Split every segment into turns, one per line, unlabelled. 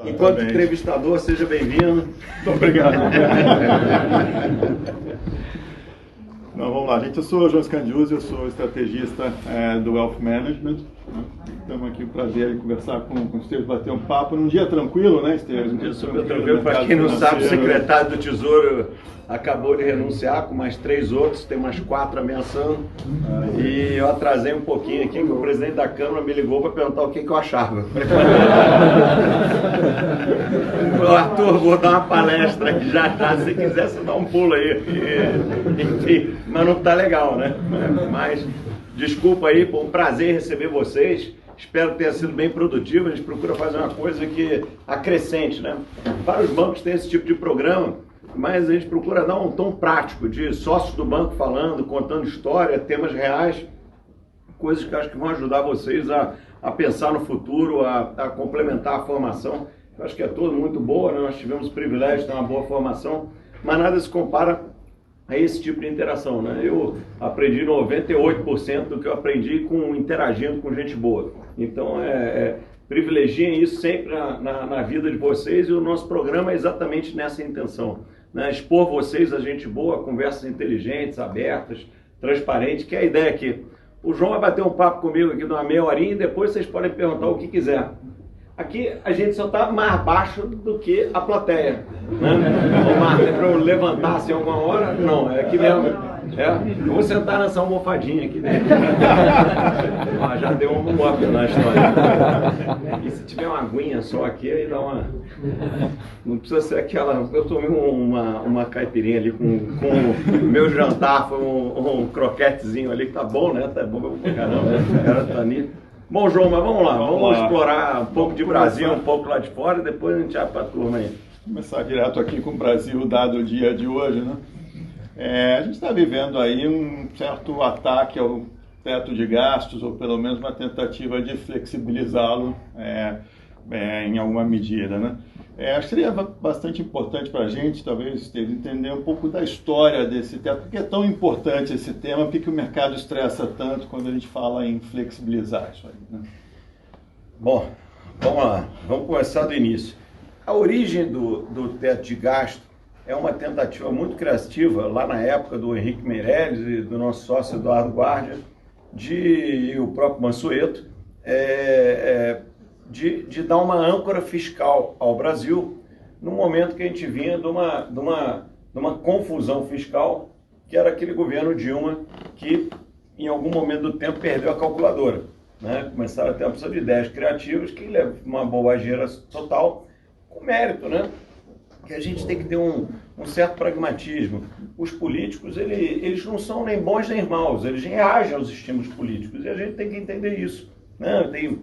Enquanto entrevistador, seja bem-vindo.
Muito obrigado. Não, vamos lá, gente. Eu sou o João Scandiuzzi, eu sou estrategista do Wealth Management. Estamos aqui, prazer em conversar com o Esteves, bater um papo num dia tranquilo, né, Esteves?
Um dia super tranquilo. Para quem não sabe, o secretário do Tesouro acabou de renunciar com mais 3 outros, tem mais 4 ameaçando. E eu atrasei um pouquinho aqui, que o presidente da Câmara me ligou para perguntar o que eu achava. Arthur, vou dar uma palestra aqui já, se quiser você dá um pulo aí. Enfim, mas não tá legal, né? Mas desculpa aí, foi um prazer receber vocês. Espero que tenha sido bem produtivo. A gente procura fazer uma coisa que acrescente, né? Vários bancos têm esse tipo de programa, mas a gente procura dar um tom prático de sócios do banco falando, contando história, temas reais, coisas que eu acho que vão ajudar vocês a pensar no futuro, a complementar a formação. Eu acho que é tudo muito boa, né? Nós tivemos o privilégio de ter uma boa formação, mas nada se compara a esse tipo de interação, né? Eu aprendi 98% do que eu aprendi interagindo com gente boa. Então, privilegiem isso sempre na vida de vocês, e o nosso programa é exatamente nessa intenção, né? Expor vocês a gente boa, conversas inteligentes, abertas, transparentes, que é a ideia aqui. O João vai bater um papo comigo aqui de uma meia horinha e depois vocês podem perguntar o que quiser. Aqui a gente só está mais baixo do que a plateia, né? Ô Marta, é para eu levantar assim alguma hora? Não, é aqui mesmo. Eu vou sentar nessa almofadinha aqui dentro. Já deu um up na história. E se tiver uma aguinha só aqui, aí dá uma... Não precisa ser aquela... Eu tomei uma caipirinha ali com o meu jantar, foi um croquetezinho ali que tá bom, né? Tá bom pra caramba, o cara tá nítido. Bom, João, mas vamos lá, vamos explorar um pouco de Brasil, um pouco lá de fora, e depois a gente vai para a turma aí.
Começar direto aqui com o Brasil, dado o dia de hoje, né? A gente está vivendo aí um certo ataque ao teto de gastos, ou pelo menos uma tentativa de flexibilizá-lo em alguma medida, né? Acho que seria bastante importante para a gente, talvez, entender um pouco da história desse teto, porque é tão importante esse tema, porque o mercado estressa tanto quando a gente fala em flexibilizar isso aí, né?
Bom, vamos lá, vamos começar do início. A origem do teto de gasto é uma tentativa muito criativa, lá na época do Henrique Meirelles e do nosso sócio Eduardo Guardia, e o próprio Mansueto, de dar uma âncora fiscal ao Brasil, no momento que a gente vinha de uma confusão fiscal, que era aquele governo Dilma, que em algum momento do tempo perdeu a calculadora, né? Começaram a ter uma opção de ideias criativas que levam uma bobageira total, com mérito, né? Que a gente tem que ter um certo pragmatismo. Os políticos, eles não são nem bons nem maus, eles reagem aos estímulos políticos, e a gente tem que entender isso, né? Tem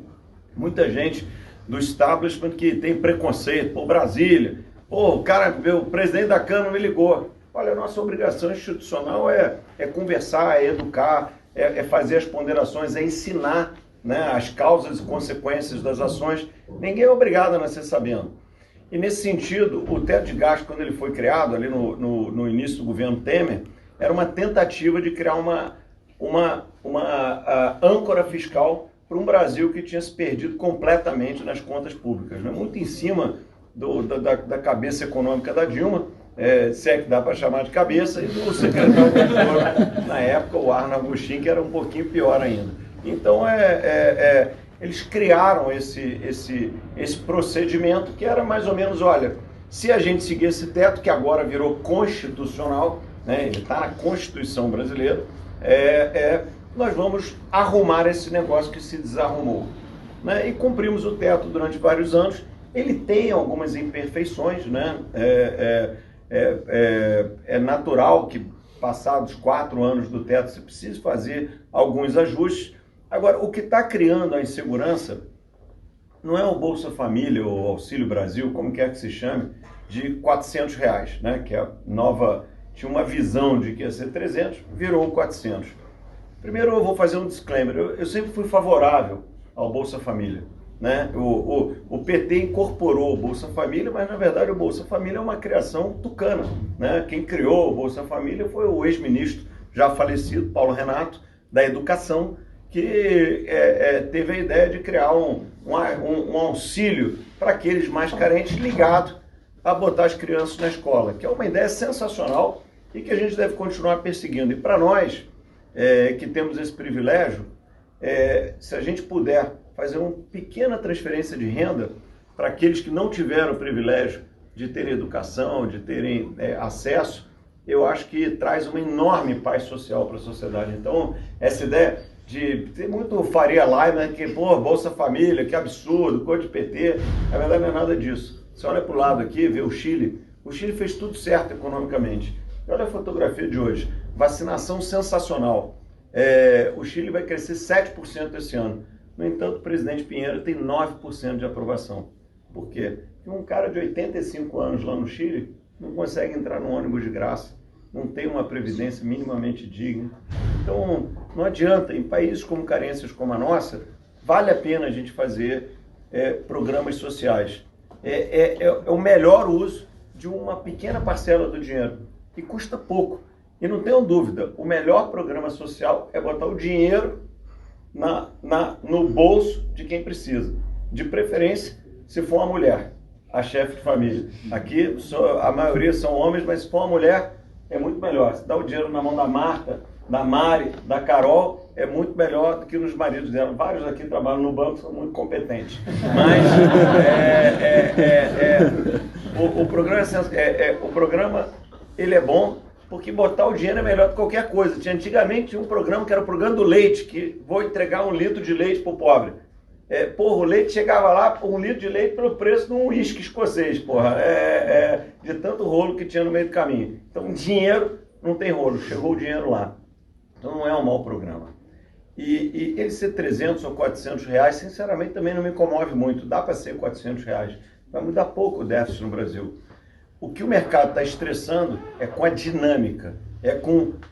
muita gente do establishment que tem preconceito. Pô, Brasília, o presidente da Câmara me ligou. Olha, a nossa obrigação institucional é conversar, é educar, é fazer as ponderações, é ensinar, né, as causas e consequências das ações. Ninguém é obrigado a nascer sabendo. E nesse sentido, o teto de gasto, quando ele foi criado, ali no início do governo Temer, era uma tentativa de criar uma âncora fiscal para um Brasil que tinha se perdido completamente nas contas públicas, né? Muito em cima da cabeça econômica da Dilma, se é que dá para chamar de cabeça, e do secretário de Tesouro, na época, o Arnaldo Agostinho, que era um pouquinho pior ainda. Então, eles criaram esse procedimento que era mais ou menos, olha, se a gente seguir esse teto, que agora virou constitucional, né, ele está na Constituição brasileira, nós vamos arrumar esse negócio que se desarrumou, né? E cumprimos o teto durante vários anos. Ele tem algumas imperfeições, né? É natural que, passados 4 anos do teto, se precise fazer alguns ajustes. Agora, o que está criando a insegurança não é o Bolsa Família ou Auxílio Brasil, como quer que se chame, de R$400, né? Que é a nova... Tinha uma visão de que ia ser 300, virou 400. Primeiro eu vou fazer um disclaimer, eu sempre fui favorável ao Bolsa Família, né? O PT incorporou o Bolsa Família, mas na verdade o Bolsa Família é uma criação tucana, né? Quem criou o Bolsa Família foi o ex-ministro já falecido, Paulo Renato, da Educação, que teve a ideia de criar um auxílio para aqueles mais carentes ligado a botar as crianças na escola, que é uma ideia sensacional e que a gente deve continuar perseguindo. E para nós, que temos esse privilégio, se a gente puder fazer uma pequena transferência de renda para aqueles que não tiveram o privilégio de terem educação, de terem acesso, eu acho que traz uma enorme paz social para a sociedade. Então, essa ideia de ter muito Faria Lima, né, que, Bolsa Família, que absurdo, coisa de PT, na verdade não é nada disso. Você olha para o lado aqui, vê o Chile fez tudo certo economicamente. E olha a fotografia de hoje, vacinação sensacional. O Chile vai crescer 7% esse ano. No entanto, o presidente Pinheiro tem 9% de aprovação. Por quê? Porque um cara de 85 anos lá no Chile não consegue entrar no ônibus de graça, não tem uma previdência minimamente digna. Então, não adianta, em países com carências como a nossa, vale a pena a gente fazer programas sociais. É o melhor uso de uma pequena parcela do dinheiro, e custa pouco. E não tenham dúvida, o melhor programa social é botar o dinheiro no bolso de quem precisa. De preferência, se for uma mulher, a chefe de família. Aqui, a maioria são homens, mas se for uma mulher, é muito melhor. Se dá o dinheiro na mão da Marta, da Mari, da Carol, é muito melhor do que nos maridos dela. Vários aqui trabalham no banco, são muito competentes. Mas o programa ele é bom porque botar o dinheiro é melhor do que qualquer coisa. Antigamente tinha um programa que era o programa do leite, que vou entregar 1 litro de leite para o pobre. O leite chegava lá, 1 litro de leite pelo preço de um uísque escocês, de tanto rolo que tinha no meio do caminho. Então, dinheiro não tem rolo, chegou o dinheiro lá. Então, não é um mau programa. E ele ser 300 ou 400 reais, sinceramente, também não me comove muito. Dá para ser 400 reais. Vai mudar pouco o déficit no Brasil. O que o mercado está estressando é com a dinâmica.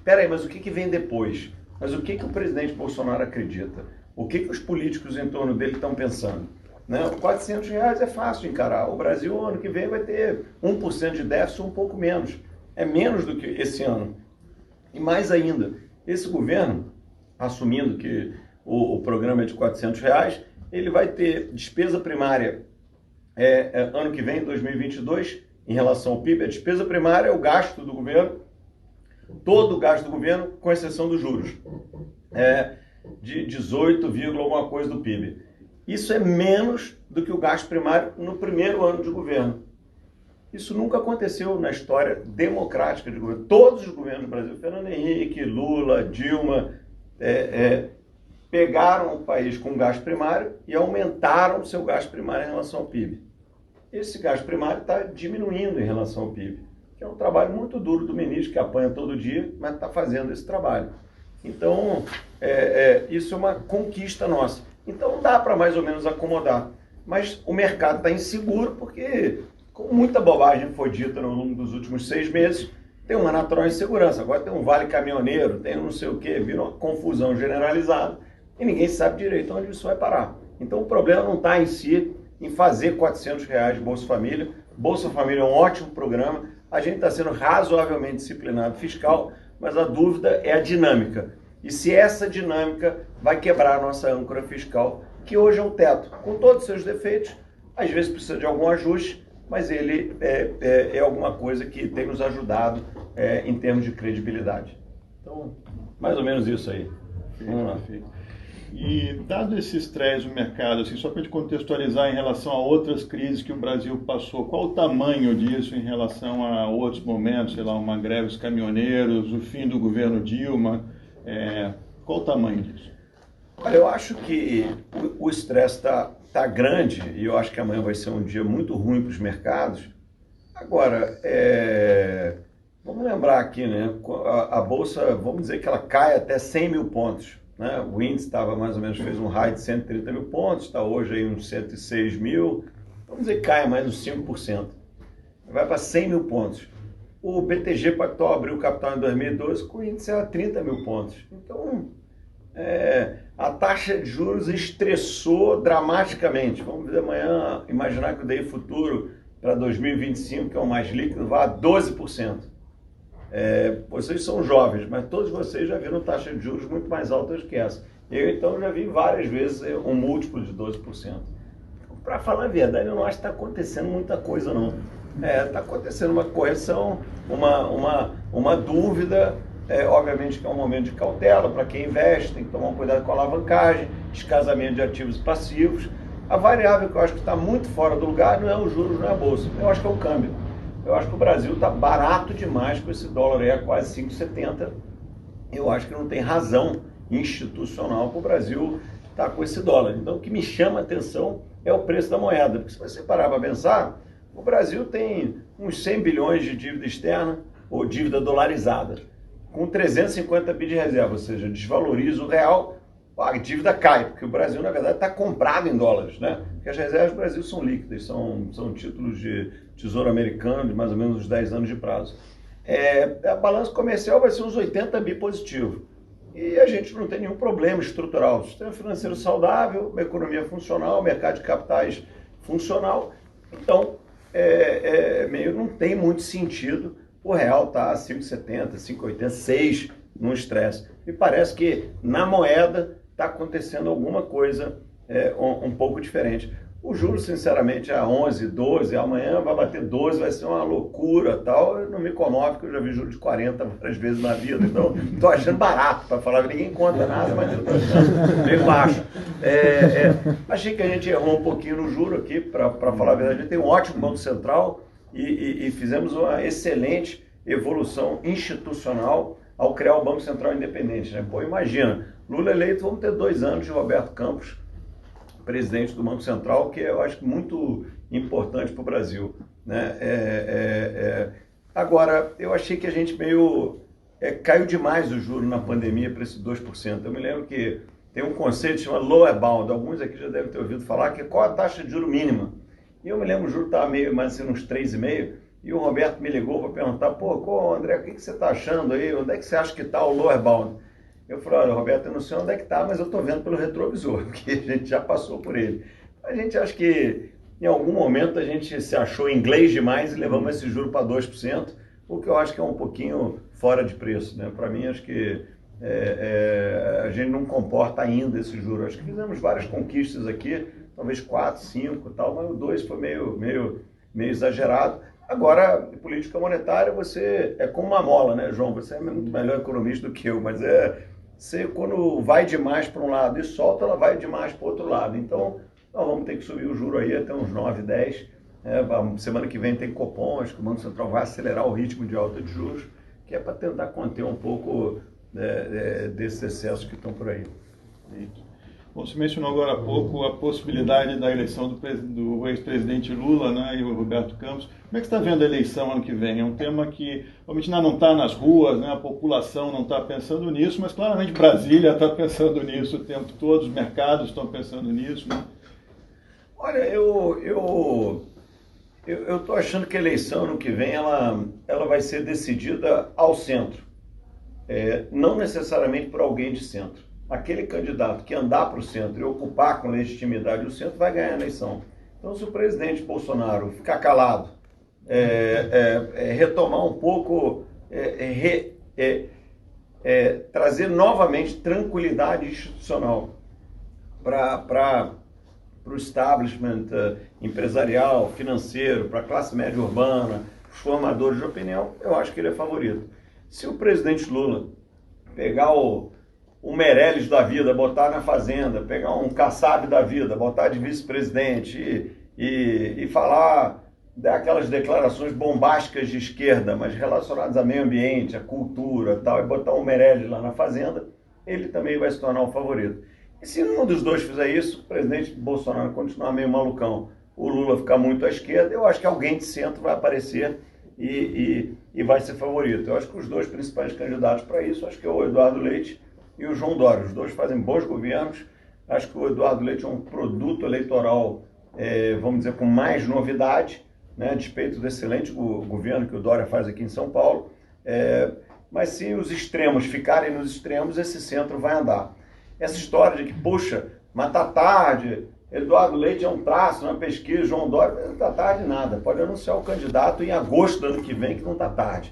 Peraí, mas o que vem depois? Mas o que o presidente Bolsonaro acredita? O que os políticos em torno dele estão pensando? Né? 400 reais é fácil encarar. O Brasil, ano que vem, vai ter 1% de déficit, um pouco menos. É menos do que esse ano. E mais ainda, esse governo, assumindo que o programa é de 400 reais, ele vai ter despesa primária ano que vem, 2022, em relação ao PIB. A despesa primária é o gasto do governo, todo o gasto do governo, com exceção dos juros. De 18, alguma coisa do PIB. Isso é menos do que o gasto primário no primeiro ano de governo. Isso nunca aconteceu na história democrática de governo. Todos os governos do Brasil, Fernando Henrique, Lula, Dilma, pegaram o país com gasto primário e aumentaram o seu gasto primário em relação ao PIB. Esse gasto primário está diminuindo em relação ao PIB, que é um trabalho muito duro do ministro, que apanha todo dia, mas está fazendo esse trabalho. Então, isso é uma conquista nossa. Então, dá para mais ou menos acomodar. Mas o mercado está inseguro porque, com muita bobagem foi dita ao longo dos últimos 6 meses, tem uma natural insegurança. Agora tem um vale caminhoneiro, tem um não sei o quê, vira uma confusão generalizada e ninguém sabe direito onde isso vai parar. Então, o problema não está em si, em fazer 400 reais de Bolsa Família. Bolsa Família é um ótimo programa. A gente está sendo razoavelmente disciplinado fiscal, mas a dúvida é a dinâmica. E se essa dinâmica vai quebrar a nossa âncora fiscal, que hoje é um teto, com todos os seus defeitos, às vezes precisa de algum ajuste, mas ele é alguma coisa que tem nos ajudado em termos de credibilidade. Então, mais ou menos isso aí. Vamos lá.
E dado esse estresse no mercado, assim, só para te contextualizar em relação a outras crises que o Brasil passou, qual o tamanho disso em relação a outros momentos, sei lá, uma greve dos caminhoneiros, o fim do governo Dilma, qual o tamanho disso?
Olha, eu acho que o estresse está grande e eu acho que amanhã vai ser um dia muito ruim para os mercados. Agora, vamos lembrar aqui, né? A Bolsa, vamos dizer que ela cai até 100 mil pontos. Né? O índice estava mais ou menos, fez um high de 130 mil pontos, está hoje aí uns 106 mil, vamos dizer que caia mais uns 5%. Vai para 100 mil pontos. O BTG Pactual abriu o capital em 2012 com o índice a 30 mil pontos. Então, a taxa de juros estressou dramaticamente. Vamos ver amanhã, imaginar que o DI futuro para 2025, que é o mais líquido, vá a 12%. Vocês são jovens, mas todos vocês já viram taxas de juros muito mais altas que essa. Eu, então, já vi várias vezes um múltiplo de 12%. Para falar a verdade, eu não acho que está acontecendo muita coisa, não. Está acontecendo uma correção, uma dúvida, obviamente que é um momento de cautela para quem investe, tem que tomar um cuidado com a alavancagem, descasamento de ativos e passivos. A variável que eu acho que está muito fora do lugar não é os juros, não é a bolsa, eu acho que é o câmbio. Eu acho que o Brasil está barato demais com esse dólar aí a quase 5,70. Eu acho que não tem razão institucional para o Brasil estar com esse dólar. Então, o que me chama a atenção é o preço da moeda, porque se você parar para pensar, o Brasil tem uns 100 bilhões de dívida externa, ou dívida dolarizada, com 350 bi de reserva, ou seja, desvaloriza o real, a dívida cai, porque o Brasil, na verdade, está comprado em dólares, né? Porque as reservas do Brasil são líquidas, são títulos de tesouro americano de mais ou menos uns 10 anos de prazo. A balança comercial vai ser uns 80 bi positivo. E a gente não tem nenhum problema estrutural. Sistema financeiro saudável, uma economia funcional, mercado de capitais funcional. Então, meio não tem muito sentido o real estar a 5,70, 5,80, 6 no estresse. E parece que na moeda está acontecendo alguma coisa um pouco diferente. O juro, sinceramente, a 11, 12, amanhã vai bater 12, vai ser uma loucura, tal. Eu não me comove, porque eu já vi juro de 40 várias vezes na vida, então estou achando barato, para falar, ninguém conta nada, mas eu estou achando bem baixo. Achei que a gente errou um pouquinho no juro aqui, para falar a verdade. A gente tem um ótimo Banco Central e fizemos uma excelente evolução institucional ao criar o Banco Central independente, né? Pô, imagina, Lula eleito, vamos ter 2 anos de Roberto Campos, presidente do Banco Central, que eu acho muito importante para o Brasil, né? Agora, eu achei que a gente meio caiu demais o juro na pandemia para esse 2%. Eu me lembro que tem um conceito chamado lower bound, alguns aqui já devem ter ouvido falar, que é qual a taxa de juro mínima. E eu me lembro, o juro estava meio mais assim, uns 3,5%, e o Roberto me ligou para perguntar, André, o que você está achando aí? Onde é que você acha que está o lower bound? Eu falei, olha, Roberto, eu não sei onde é que está, mas eu estou vendo pelo retrovisor, porque a gente já passou por ele. A gente acha que em algum momento a gente se achou inglês demais e levamos esse juro para 2%, o que eu acho que é um pouquinho fora de preço, né? Para mim, acho que a gente não comporta ainda esse juro. Acho que fizemos várias conquistas aqui, talvez 4, 5 e tal, mas o 2 foi meio exagerado. Agora, política monetária, você é como uma mola, né, João? Você é muito melhor economista do que eu, mas você, quando vai demais para um lado e solta, ela vai demais para o outro lado. Então, nós vamos ter que subir o juro aí até uns 9, 10. Semana que vem tem Copom, acho que o Banco Central vai acelerar o ritmo de alta de juros, que é para tentar conter um pouco desses excessos que estão por aí.
Bom, você mencionou agora há pouco a possibilidade da eleição do ex-presidente Lula, né, e o Roberto Campos. Como é que você está vendo a eleição ano que vem? É um tema que, obviamente, não está nas ruas, né, a população não está pensando nisso, mas claramente Brasília está pensando nisso o tempo todo, os mercados estão pensando nisso, né?
Olha, eu estou achando que a eleição ano que vem ela vai ser decidida ao centro, não necessariamente por alguém de centro. Aquele candidato que andar para o centro e ocupar com legitimidade o centro vai ganhar a eleição. Então, se o presidente Bolsonaro ficar calado, retomar um pouco, trazer novamente tranquilidade institucional para o establishment empresarial, financeiro, para a classe média urbana, os formadores de opinião, eu acho que ele é favorito. Se o presidente Lula pegar o Meirelles da vida, botar na Fazenda, pegar um Kassab da vida, botar de vice-presidente e falar daquelas declarações bombásticas de esquerda, mas relacionadas ao meio ambiente, à cultura tal, e botar um Meirelles lá na Fazenda, ele também vai se tornar o favorito. E se um dos dois fizer isso, o presidente Bolsonaro continuar meio malucão, o Lula ficar muito à esquerda, eu acho que alguém de centro vai aparecer e vai ser favorito. Eu acho que os dois principais candidatos para isso, acho que é o Eduardo Leite e o João Dória. Os dois fazem bons governos. Acho que o Eduardo Leite é um produto eleitoral, vamos dizer, com mais novidade, né, a despeito do excelente governo que o Dória faz aqui em São Paulo. Mas se os extremos ficarem nos extremos, esse centro vai andar. Essa história de que, puxa, mas tá tarde, Eduardo Leite é um traço na pesquisa, João Dória, não tá tarde nada. Pode anunciar o candidato em agosto do ano que vem, que não tá tarde.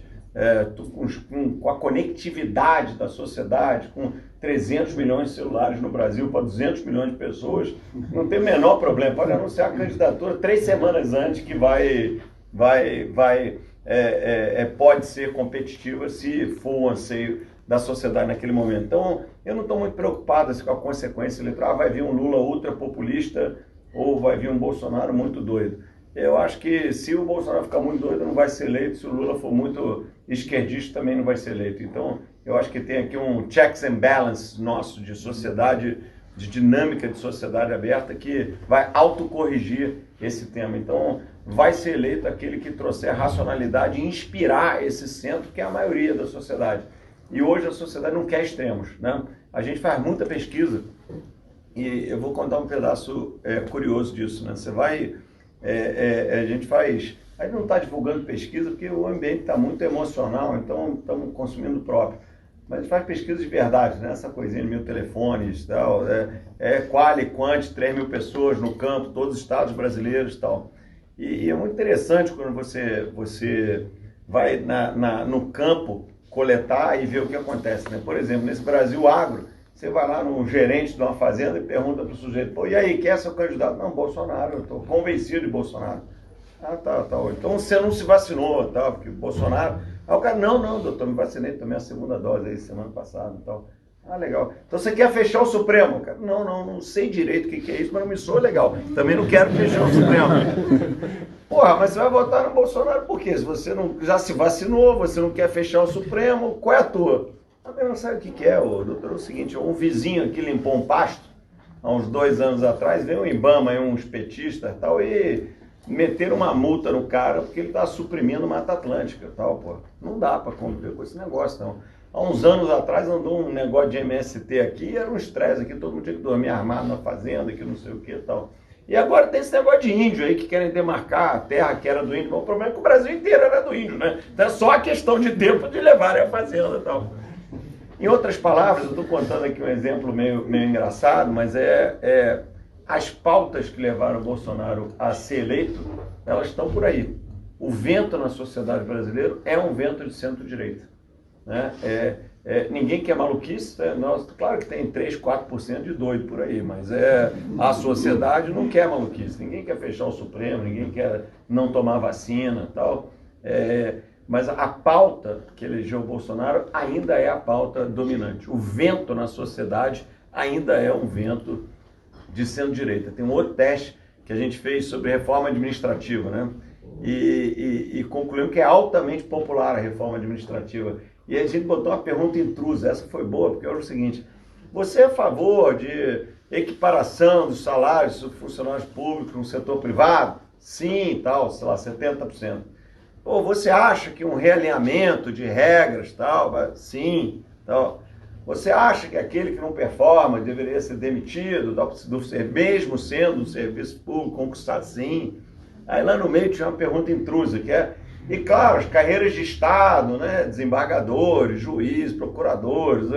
com a conectividade da sociedade, com 300 milhões de celulares no Brasil para 200 milhões de pessoas, não tem o menor problema. Pode anunciar a candidatura 3 semanas antes que pode ser competitiva se for o anseio da sociedade naquele momento. Então, eu não estou muito preocupado com a consequência eleitoral. Vai vir um Lula ultrapopulista ou vai vir um Bolsonaro muito doido. Eu acho que se o Bolsonaro ficar muito doido, não vai ser eleito. Se o Lula for muito esquerdista, também não vai ser eleito. Então, eu acho que tem aqui um checks and balance nosso de sociedade, de dinâmica de sociedade aberta, que vai autocorrigir esse tema. Então, vai ser eleito aquele que trouxer racionalidade e inspirar esse centro, que é a maioria da sociedade. E hoje a sociedade não quer extremos, né? A gente faz muita pesquisa e eu vou contar um pedaço curioso disso, né? Você vai... a gente não está divulgando pesquisa porque o ambiente está muito emocional, então estamos consumindo próprio. Mas a gente faz pesquisa de verdade, né? Essa coisinha de 1000 telefones, tal, quali, quant, 3 mil pessoas no campo, todos os estados brasileiros e tal. E é muito interessante quando você vai no campo coletar e ver o que acontece, né? Por exemplo, nesse Brasil Agro, você vai lá no gerente de uma fazenda e pergunta para o sujeito, pô, e aí, quem é seu candidato? Não, Bolsonaro, eu estou convencido de Bolsonaro. Ah, tá. Então você não se vacinou, tá? Porque Bolsonaro... Aí o cara, não, doutor, me vacinei também a segunda dose aí, semana passada e tal. Ah, legal. Então você quer fechar o Supremo? Cara, não sei direito o que é isso, mas não me soa legal. Também não quero fechar o Supremo. Porra, mas você vai votar no Bolsonaro por quê? Se você não, já se vacinou, você não quer fechar o Supremo, qual é a tua? Também não sabe o que é, doutor. É o seguinte, um vizinho aqui limpou um pasto, há uns 2 anos atrás, veio um IBAMA, uns petistas e tal, e meteram uma multa no cara porque ele está suprimindo Mata Atlântica e tal, pô. Não dá para conviver com esse negócio, não. Há uns anos atrás andou um negócio de MST aqui, era um estresse aqui, todo mundo tinha que dormir armado na fazenda, que não sei o que e tal. E agora tem esse negócio de índio aí que querem demarcar a terra que era do índio. Mas o problema é que o Brasil inteiro era do índio, né? Então é só a questão de tempo de levarem a fazenda e tal. Em outras palavras, eu estou contando aqui um exemplo meio engraçado, mas as pautas que levaram o Bolsonaro a ser eleito, elas estão por aí. O vento na sociedade brasileira é um vento de centro-direita, né? Ninguém quer maluquice, né? Claro que tem 3, 4% de doido por aí, mas a sociedade não quer maluquice. Ninguém quer fechar o Supremo, ninguém quer não tomar vacina e tal. Mas a pauta que elegeu o Bolsonaro ainda é a pauta dominante. O vento na sociedade ainda é um vento de centro-direita. Tem um outro teste que a gente fez sobre reforma administrativa, né? E concluímos que é altamente popular a reforma administrativa. E a gente botou uma pergunta intrusa, essa foi boa, porque era o seguinte: você é a favor de equiparação dos salários dos funcionários públicos no setor privado? Sim, tal, sei lá, 70%. Ou você acha que um realinhamento de regras, tal? Sim, tal. Você acha que aquele que não performa deveria ser demitido, mesmo sendo um serviço público conquistado? Sim. Aí lá no meio tinha uma pergunta intrusa, que e claro, as carreiras de Estado, né, desembargadores, juízes, procuradores,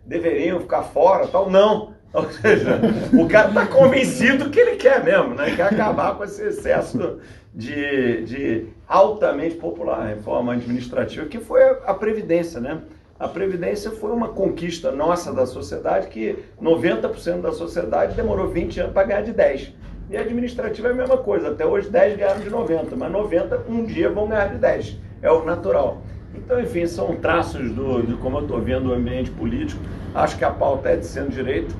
deveriam ficar fora, tal? Não. Ou seja, o cara está convencido que ele quer mesmo, né? Quer acabar com esse excesso de altamente popular reforma administrativa, que foi a Previdência, né? A Previdência foi uma conquista nossa da sociedade, que 90% da sociedade demorou 20 anos para ganhar de 10. E a administrativa é a mesma coisa, até hoje 10 ganharam de 90, mas 90 um dia vão ganhar de 10, é o natural. Então, enfim, são traços de como eu estou vendo o ambiente político. Acho que a pauta é de centro-direita.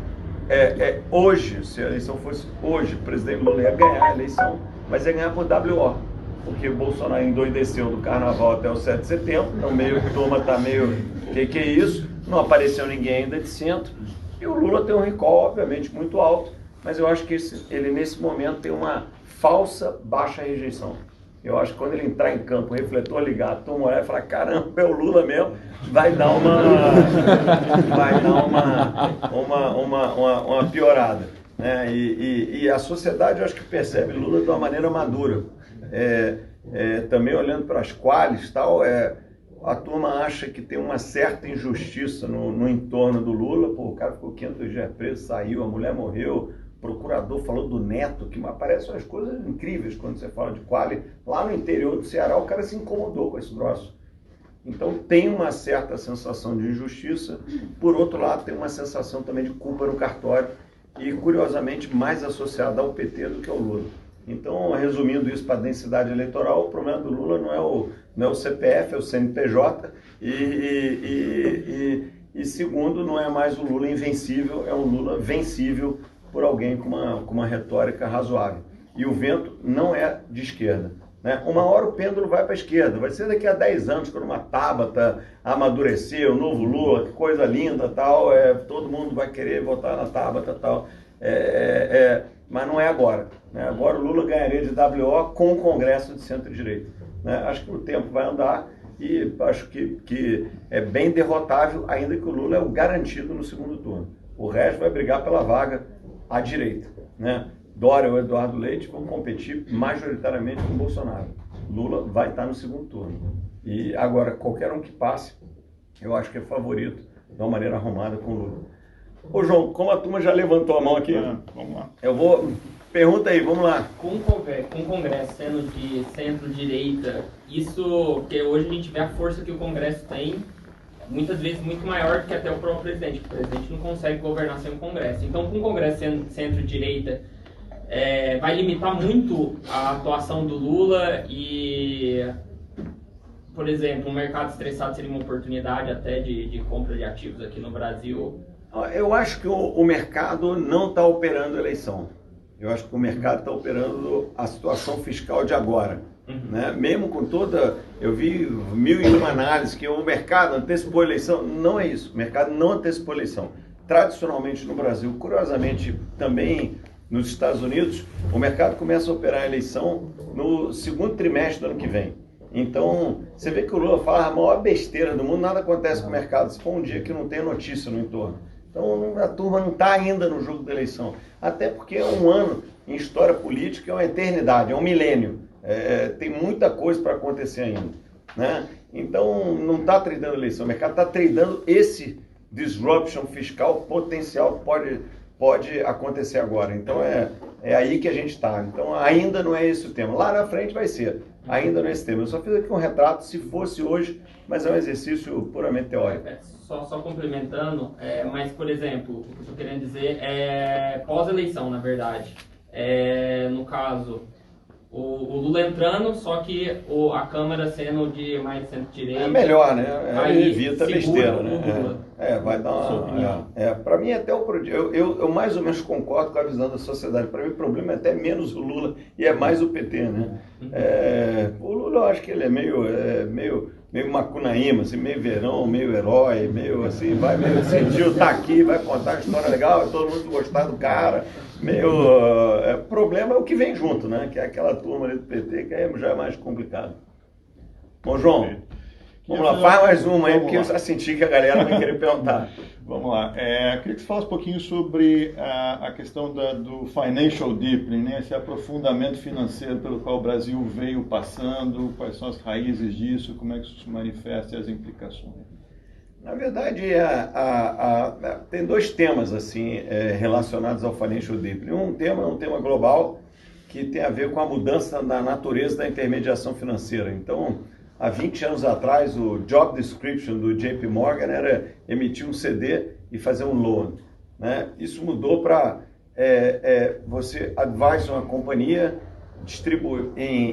Hoje, se a eleição fosse hoje, o presidente Lula ia ganhar a eleição, mas ia ganhar por WO, porque o Bolsonaro endoideceu do carnaval até o 7 de setembro, no meio a turma está meio, que é isso? Não apareceu ninguém ainda de centro, e o Lula tem um recall, obviamente, muito alto, mas eu acho que ele nesse momento tem uma falsa baixa rejeição. Eu acho que quando ele entrar em campo, o refletor ligado, a turma olhar e falar, caramba, é o Lula mesmo, vai dar uma piorada, né? E a sociedade, eu acho que percebe Lula de uma maneira madura. Também olhando para as quales, tal, a turma acha que tem uma certa injustiça no entorno do Lula. Pô, o cara ficou 500 dias preso, saiu, a mulher morreu, o procurador falou do neto, que aparecem umas coisas incríveis quando você fala de quali. Lá no interior do Ceará, o cara se incomodou com esse troço. Então tem uma certa sensação de injustiça, por outro lado tem uma sensação também de culpa no cartório e curiosamente mais associada ao PT do que ao Lula. Então, resumindo isso para a densidade eleitoral, o problema do Lula não é o CPF, é o CNPJ e segundo, não é mais o Lula invencível, é um Lula vencível por alguém com uma retórica razoável. E o vento não é de esquerda. Né? Uma hora o pêndulo vai para a esquerda, vai ser daqui a 10 anos, quando uma Tabata amadurecer, o novo Lula, que coisa linda, tal, todo mundo vai querer votar na Tabata, tal, mas não é agora. Né? Agora o Lula ganharia de WO com o Congresso de centro-direita. Né? Acho que o tempo vai andar e acho que é bem derrotável, ainda que o Lula é o garantido no segundo turno. O resto vai brigar pela vaga à direita. Né? Dória ou Eduardo Leite vão competir majoritariamente com o Bolsonaro. Lula vai estar no segundo turno. E agora, qualquer um que passe, eu acho que é favorito de uma maneira arrumada com o Lula. Ô João, como a turma já levantou a mão aqui,
vamos lá.
Pergunta aí, vamos lá.
Com o Congresso sendo de centro-direita, isso, porque hoje a gente vê a força que o Congresso tem, muitas vezes muito maior do que até o próprio presidente. O presidente não consegue governar sem o Congresso. Então, com o Congresso sendo centro-direita, vai limitar muito a atuação do Lula e, por exemplo, um mercado estressado seria uma oportunidade até de compra de ativos aqui no Brasil.
Eu acho que o mercado não está operando a eleição. Eu acho que o mercado está operando a situação fiscal de agora. Né? Mesmo com toda... Eu vi 1001 análises que o mercado antecipou a eleição. Não é isso. O mercado não antecipou a eleição. Tradicionalmente no Brasil, curiosamente também nos Estados Unidos, o mercado começa a operar a eleição no segundo trimestre do ano que vem. Então, você vê que o Lula fala a maior besteira do mundo, nada acontece com o mercado. Se for um dia que não tem notícia no entorno. Então, a turma não está ainda no jogo da eleição. Até porque é um ano em história política, é uma eternidade, é um milênio. Tem muita coisa para acontecer ainda. Né? Então, não está tradando a eleição. O mercado está tradando esse disruption fiscal potencial que pode acontecer agora. Então, é aí que a gente está. Então, ainda não é esse o tema. Lá na frente vai ser. Ainda não é esse tema. Eu só fiz aqui um retrato, se fosse hoje, mas é um exercício puramente teórico.
Só complementando, mas, por exemplo, o que eu estou querendo dizer é pós-eleição, na verdade. No caso, o Lula entrando, só que a Câmara sendo de mais centro-direita.
É melhor, né?
Aí
evita besteira, né? Vai dar uma... Para mim, até eu mais ou menos concordo com a visão da sociedade. Para mim, o problema é até menos o Lula e é mais o PT, né? O Lula, eu acho que ele é meio Macunaíma, assim, meio verão, meio herói, meio assim, vai meio assim, Gil tá aqui, vai contar uma história legal, todo mundo gostar do cara, o problema é o que vem junto, né, que é aquela turma ali do PT, que já é mais complicado. Bom, João, vamos lá, faz mais uma aí, porque eu já senti que a galera vai querer perguntar.
Vamos lá. Queria que você falasse um pouquinho sobre a questão do financial deepening, né? Esse aprofundamento financeiro pelo qual o Brasil veio passando, quais são as raízes disso, como é que isso se manifesta e as implicações.
Na verdade, tem dois temas assim, relacionados ao financial deepening. Um tema é um tema global que tem a ver com a mudança da natureza da intermediação financeira. Então, há 20 anos atrás, o job description do JP Morgan era emitir um CD e fazer um loan. Né? Isso mudou para você advise uma companhia,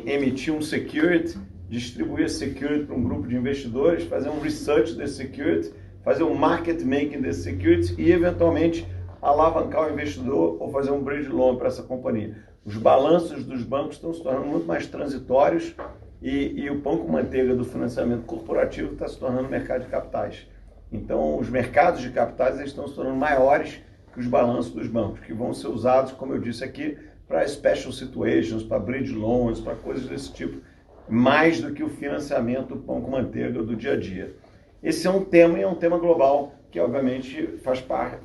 emitir um security, distribuir esse security para um grupo de investidores, fazer um research desse security, fazer um market making desse security e, eventualmente, alavancar o investidor ou fazer um bridge loan para essa companhia. Os balanços dos bancos estão se tornando muito mais transitórios e o pão com manteiga do financiamento corporativo está se tornando mercado de capitais. Então, os mercados de capitais estão se tornando maiores que os balanços dos bancos, que vão ser usados, como eu disse aqui, para special situations, para bridge loans, para coisas desse tipo, mais do que o financiamento pão com manteiga do dia a dia. Esse é um tema e é um tema global que, obviamente,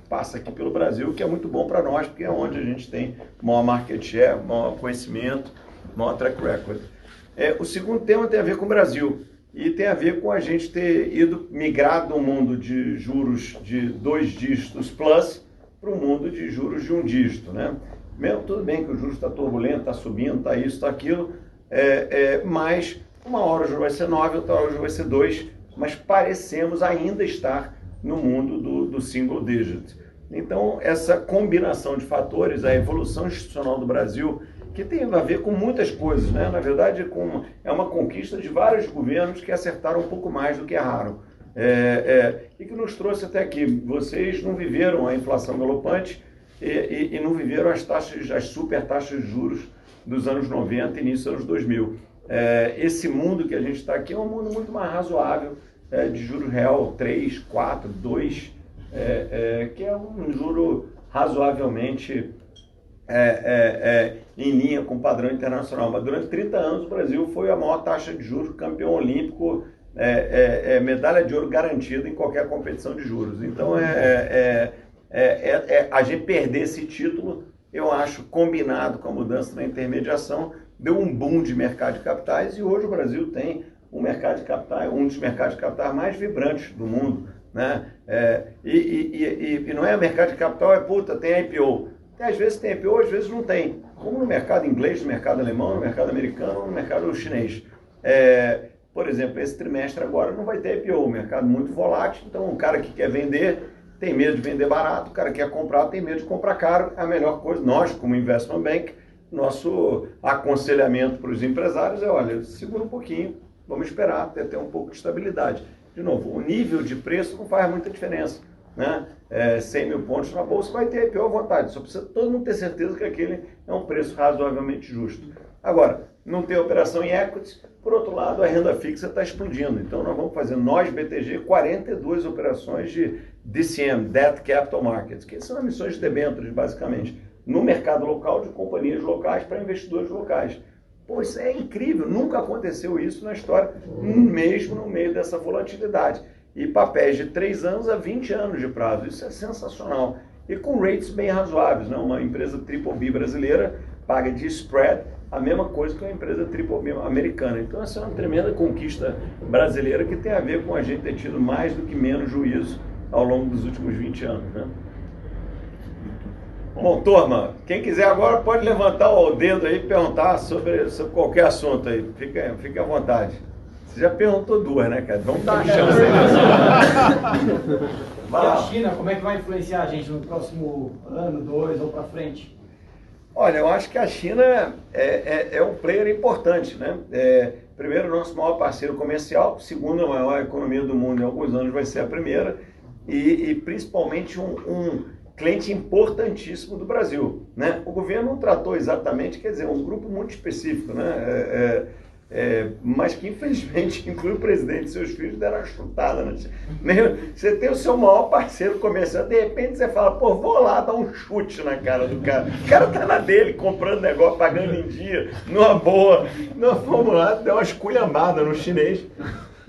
passa aqui pelo Brasil, que é muito bom para nós, porque é onde a gente tem maior market share, maior conhecimento, maior track record. O segundo tema tem a ver com o Brasil e tem a ver com a gente ter migrado do mundo de juros de 2 dígitos plus para o mundo de juros de 1 dígito, né? Mesmo tudo bem que o juros está turbulento, está subindo, está isso, está aquilo, mas uma hora o juro vai ser 9, outra hora o juro vai ser 2, mas parecemos ainda estar no mundo do single digit. Então, essa combinação de fatores, a evolução institucional do Brasil, que tem a ver com muitas coisas, né? Na verdade, é uma conquista de vários governos que acertaram um pouco mais do que erraram. E que nos trouxe até aqui. Vocês não viveram a inflação galopante e não viveram as super taxas de juros dos anos 90 e início dos anos 2000. Esse mundo que a gente está aqui é um mundo muito mais razoável, de juros real 3, 4, 2, que é um juro razoavelmente em linha com o padrão internacional. Mas durante 30 anos o Brasil foi a maior taxa de juros, campeão olímpico, medalha de ouro garantida em qualquer competição de juros. Então, a gente perder esse título, eu acho, combinado com a mudança na intermediação, deu um boom de mercado de capitais e hoje o Brasil tem um mercado de capitais, um dos mercados de capitais mais vibrantes do mundo, né? E não é mercado de capital, tem IPO. Às vezes tem IPO, às vezes não tem. Como no mercado inglês, no mercado alemão, no mercado americano, no mercado chinês. Por exemplo, esse trimestre agora não vai ter IPO, um mercado muito volátil, então o cara que quer vender tem medo de vender barato, o cara que quer comprar tem medo de comprar caro. A melhor coisa, nós como Investment Bank, nosso aconselhamento para os empresários olha, segura um pouquinho, vamos esperar até ter um pouco de estabilidade. De novo, o nível de preço não faz muita diferença, né? 100 mil pontos na bolsa vai ter IPO à vontade, só precisa todo mundo ter certeza que aquele é um preço razoavelmente justo. Agora, não tem operação em equities, por outro lado, a renda fixa está explodindo. Então, nós vamos fazer, nós, BTG, 42 operações de DCM, Debt Capital Markets, que são emissões de debêntures, basicamente, no mercado local de companhias locais para investidores locais. Pô, isso é incrível, nunca aconteceu isso na história, mesmo no meio dessa volatilidade. E papéis de 3 anos a 20 anos de prazo, isso é sensacional. E com rates bem razoáveis, né? Uma empresa BBB brasileira paga de spread a mesma coisa que uma empresa BBB americana. Então essa é uma tremenda conquista brasileira que tem a ver com a gente ter tido mais do que menos juízo ao longo dos últimos 20 anos, né? Bom, turma, quem quiser agora pode levantar o dedo aí e perguntar sobre qualquer assunto aí. Fique à vontade. Você já perguntou 2, né, cara? Vamos dar uma chance aí.
E a China, como é que vai influenciar a gente no próximo ano, 2 ou para frente?
Olha, eu acho que a China é um player importante, né? Primeiro, nosso maior parceiro comercial, segundo, a maior economia do mundo em alguns anos vai ser a primeira, e principalmente um cliente importantíssimo do Brasil, né? O governo não tratou exatamente, quer dizer, um grupo muito específico, né? Mas que infelizmente inclui o presidente e seus filhos deram uma chutada, né? Você tem o seu maior parceiro comercial, de repente você fala, pô, vou lá dar um chute na cara do cara. O cara tá na dele, comprando negócio, pagando em dia, numa boa. Nós fomos lá, deu uma esculhambada no chinês.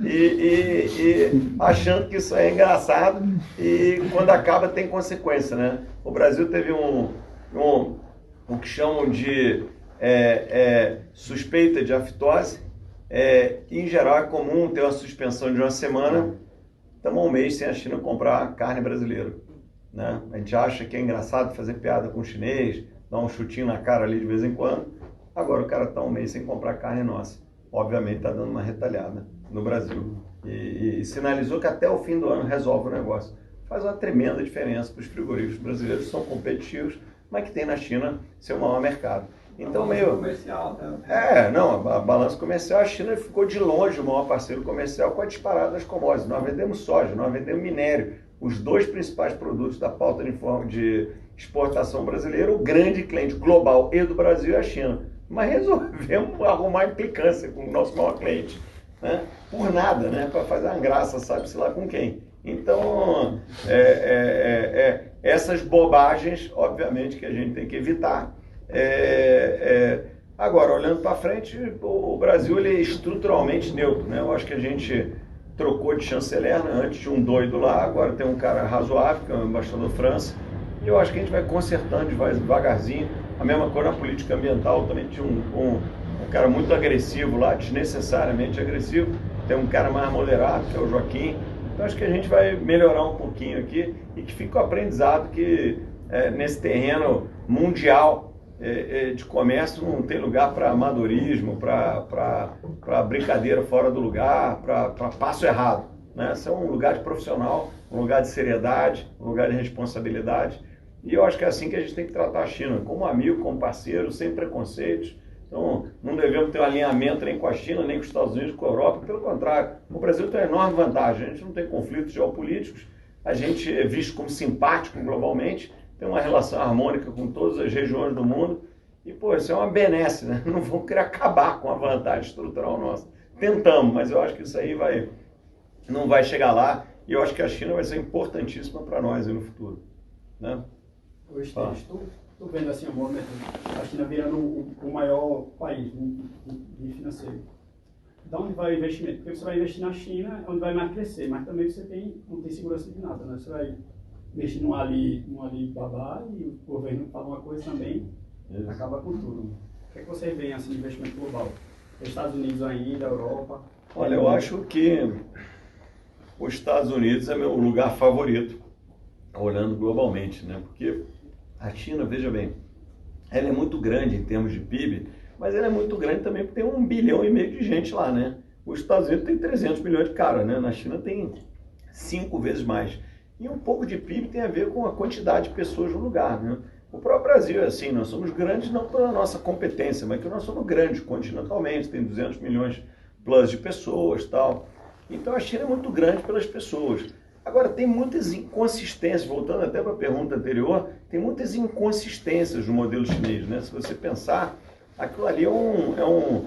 E achando que isso é engraçado e quando acaba tem consequência, né? O Brasil teve o que chamam de suspeita de aftosa. Em geral é comum ter uma suspensão de uma semana. Estamos um mês sem a China comprar carne brasileira, né? A gente acha que é engraçado fazer piada com o chinês, dar um chutinho na cara ali de vez em quando. Agora o cara está um mês sem comprar carne nossa. Obviamente está dando uma retalhada no Brasil. E sinalizou que até o fim do ano resolve o negócio. Faz uma tremenda diferença para os frigoríficos brasileiros, que são competitivos, mas que tem na China seu maior mercado. Então,
comercial, né?
A balança comercial, a China ficou de longe o maior parceiro comercial com a disparada das commodities. Nós vendemos soja, nós vendemos minério, os 2 principais produtos da pauta de exportação brasileira. O grande cliente global e do Brasil é a China. Mas resolvemos arrumar implicância com o nosso maior cliente, né? Por nada, né? Para fazer uma graça, sabe-se lá com quem. Então, essas bobagens, obviamente, que a gente tem que evitar. Agora, olhando para frente, o Brasil ele é estruturalmente neutro, né? Eu acho que a gente trocou de chanceler, né? Antes tinha um doido lá, agora tem um cara razoável, que é o embaixador França, e eu acho que a gente vai consertando devagarzinho. A mesma coisa na política ambiental, também tinha um cara muito agressivo lá, desnecessariamente agressivo, tem um cara mais moderado, que é o Joaquim. Então acho que a gente vai melhorar um pouquinho aqui e que fica o aprendizado que nesse terreno mundial de comércio não tem lugar para amadorismo, para brincadeira fora do lugar, para passo errado. né? Isso é um lugar de profissional, um lugar de seriedade, um lugar de responsabilidade. E eu acho que é assim que a gente tem que tratar a China, como amigo, como parceiro, sem preconceitos. Então, não devemos ter um alinhamento nem com a China, nem com os Estados Unidos, com a Europa. Pelo contrário, o Brasil tem uma enorme vantagem. A gente não tem conflitos geopolíticos, a gente é visto como simpático globalmente, tem uma relação harmônica com todas as regiões do mundo. E, pô, isso é uma benesse, né? Não vamos querer acabar com a vantagem estrutural nossa. Tentamos, mas eu acho que isso aí não vai chegar lá. E eu acho que a China vai ser importantíssima para nós aí no futuro, né?
Hoje estou vendo assim a movimento, a China virando o maior país de financeiro. Da onde vai o investimento? Porque você vai investir na China, é onde vai mais crescer, mas também você não tem segurança de nada, né? Você vai investir num Alibaba e o governo fala uma coisa também, acaba com tudo. O que é que você vê assim de investimento global? Os Estados Unidos ainda, a Europa?
Olha, eu acho que os Estados Unidos é meu lugar favorito, olhando globalmente, né? Porque a China, veja bem, ela é muito grande em termos de PIB, mas ela é muito grande também porque tem 1,5 bilhão de gente lá, né? Os Estados Unidos tem 300 milhões de caras, né? Na China tem 5 vezes mais. E um pouco de PIB tem a ver com a quantidade de pessoas no lugar, né? O próprio Brasil é assim, nós somos grandes não pela nossa competência, mas que nós somos grandes continentalmente, tem 200 milhões plus de pessoas e tal. Então a China é muito grande pelas pessoas. Agora, tem muitas inconsistências, voltando até para a pergunta anterior, tem muitas inconsistências no modelo chinês, né? Se você pensar, aquilo ali é um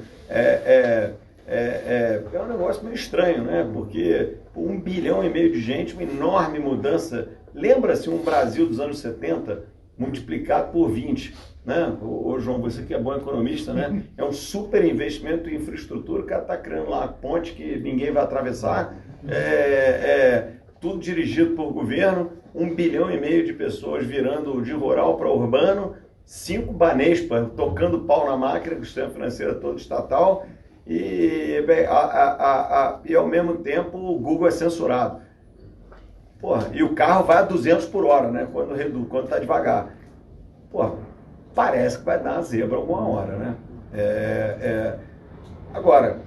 negócio meio estranho, né? Porque 1,5 bilhão de gente, uma enorme mudança. Lembra-se um Brasil dos anos 70 multiplicado por 20, né? Ô João, você que é bom economista, né? É um super investimento em infraestrutura, o cara está criando lá a ponte que ninguém vai atravessar, tudo dirigido por governo, 1,5 bilhão de pessoas virando de rural para urbano, 5 Banespa tocando pau na máquina, o sistema financeiro é todo estatal, e ao mesmo tempo o Google é censurado. Porra, e o carro vai a 200 por hora, né? Quando está devagar. Porra, parece que vai dar uma zebra alguma hora, né? Agora,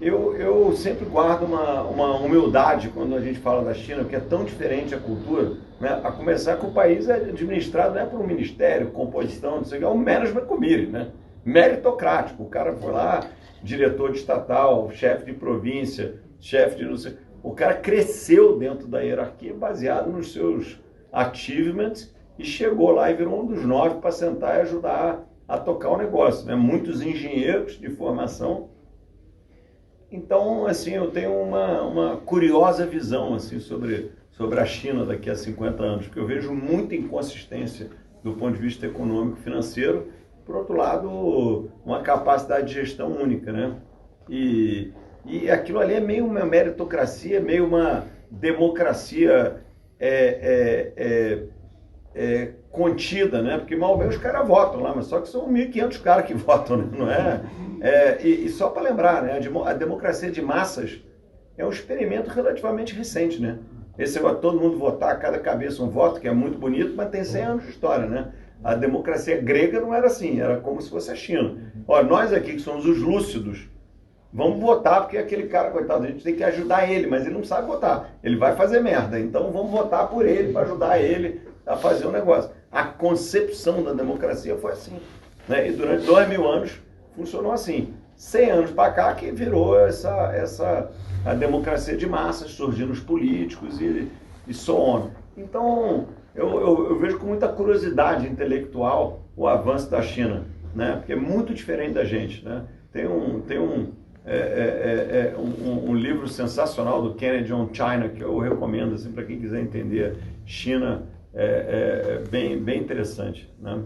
eu sempre guardo uma humildade quando a gente fala da China, porque é tão diferente a cultura, né? A começar que o país é administrado não é por um ministério, composição, não sei o que, é um management committee, né? Meritocrático. O cara foi lá, diretor de estatal, chefe de província, chefe de não sei... O cara cresceu dentro da hierarquia baseado nos seus achievements e chegou lá e virou um dos 9 para sentar e ajudar a tocar o negócio, né? Muitos engenheiros de formação. Então, assim, eu tenho uma curiosa visão assim, sobre a China daqui a 50 anos, porque eu vejo muita inconsistência do ponto de vista econômico e financeiro. Por outro lado, uma capacidade de gestão única, né? E aquilo ali é meio uma meritocracia, meio uma democracia contida, né? Porque mal bem os caras votam lá, mas só que são 1.500 caras que votam, né? Não é? E só para lembrar, né? A democracia de massas é um experimento relativamente recente, né? Esse negócio de todo mundo votar, cada cabeça um voto, que é muito bonito, mas tem 100 anos de história, né? A democracia grega não era assim, era como se fosse a China. Olha, nós aqui que somos os lúcidos, vamos votar porque aquele cara, coitado, a gente tem que ajudar ele, mas ele não sabe votar. Ele vai fazer merda, então vamos votar por ele, para ajudar ele a fazer o negócio. A concepção da democracia foi assim, né? E durante 2.000 anos funcionou assim. 100 anos para cá que virou a democracia de massas, surgindo os políticos e so on. Então, eu vejo com muita curiosidade intelectual o avanço da China, né? Porque é muito diferente da gente, né? Tem um livro sensacional do Kennedy on China que eu recomendo assim, para quem quiser entender China, bem interessante, né?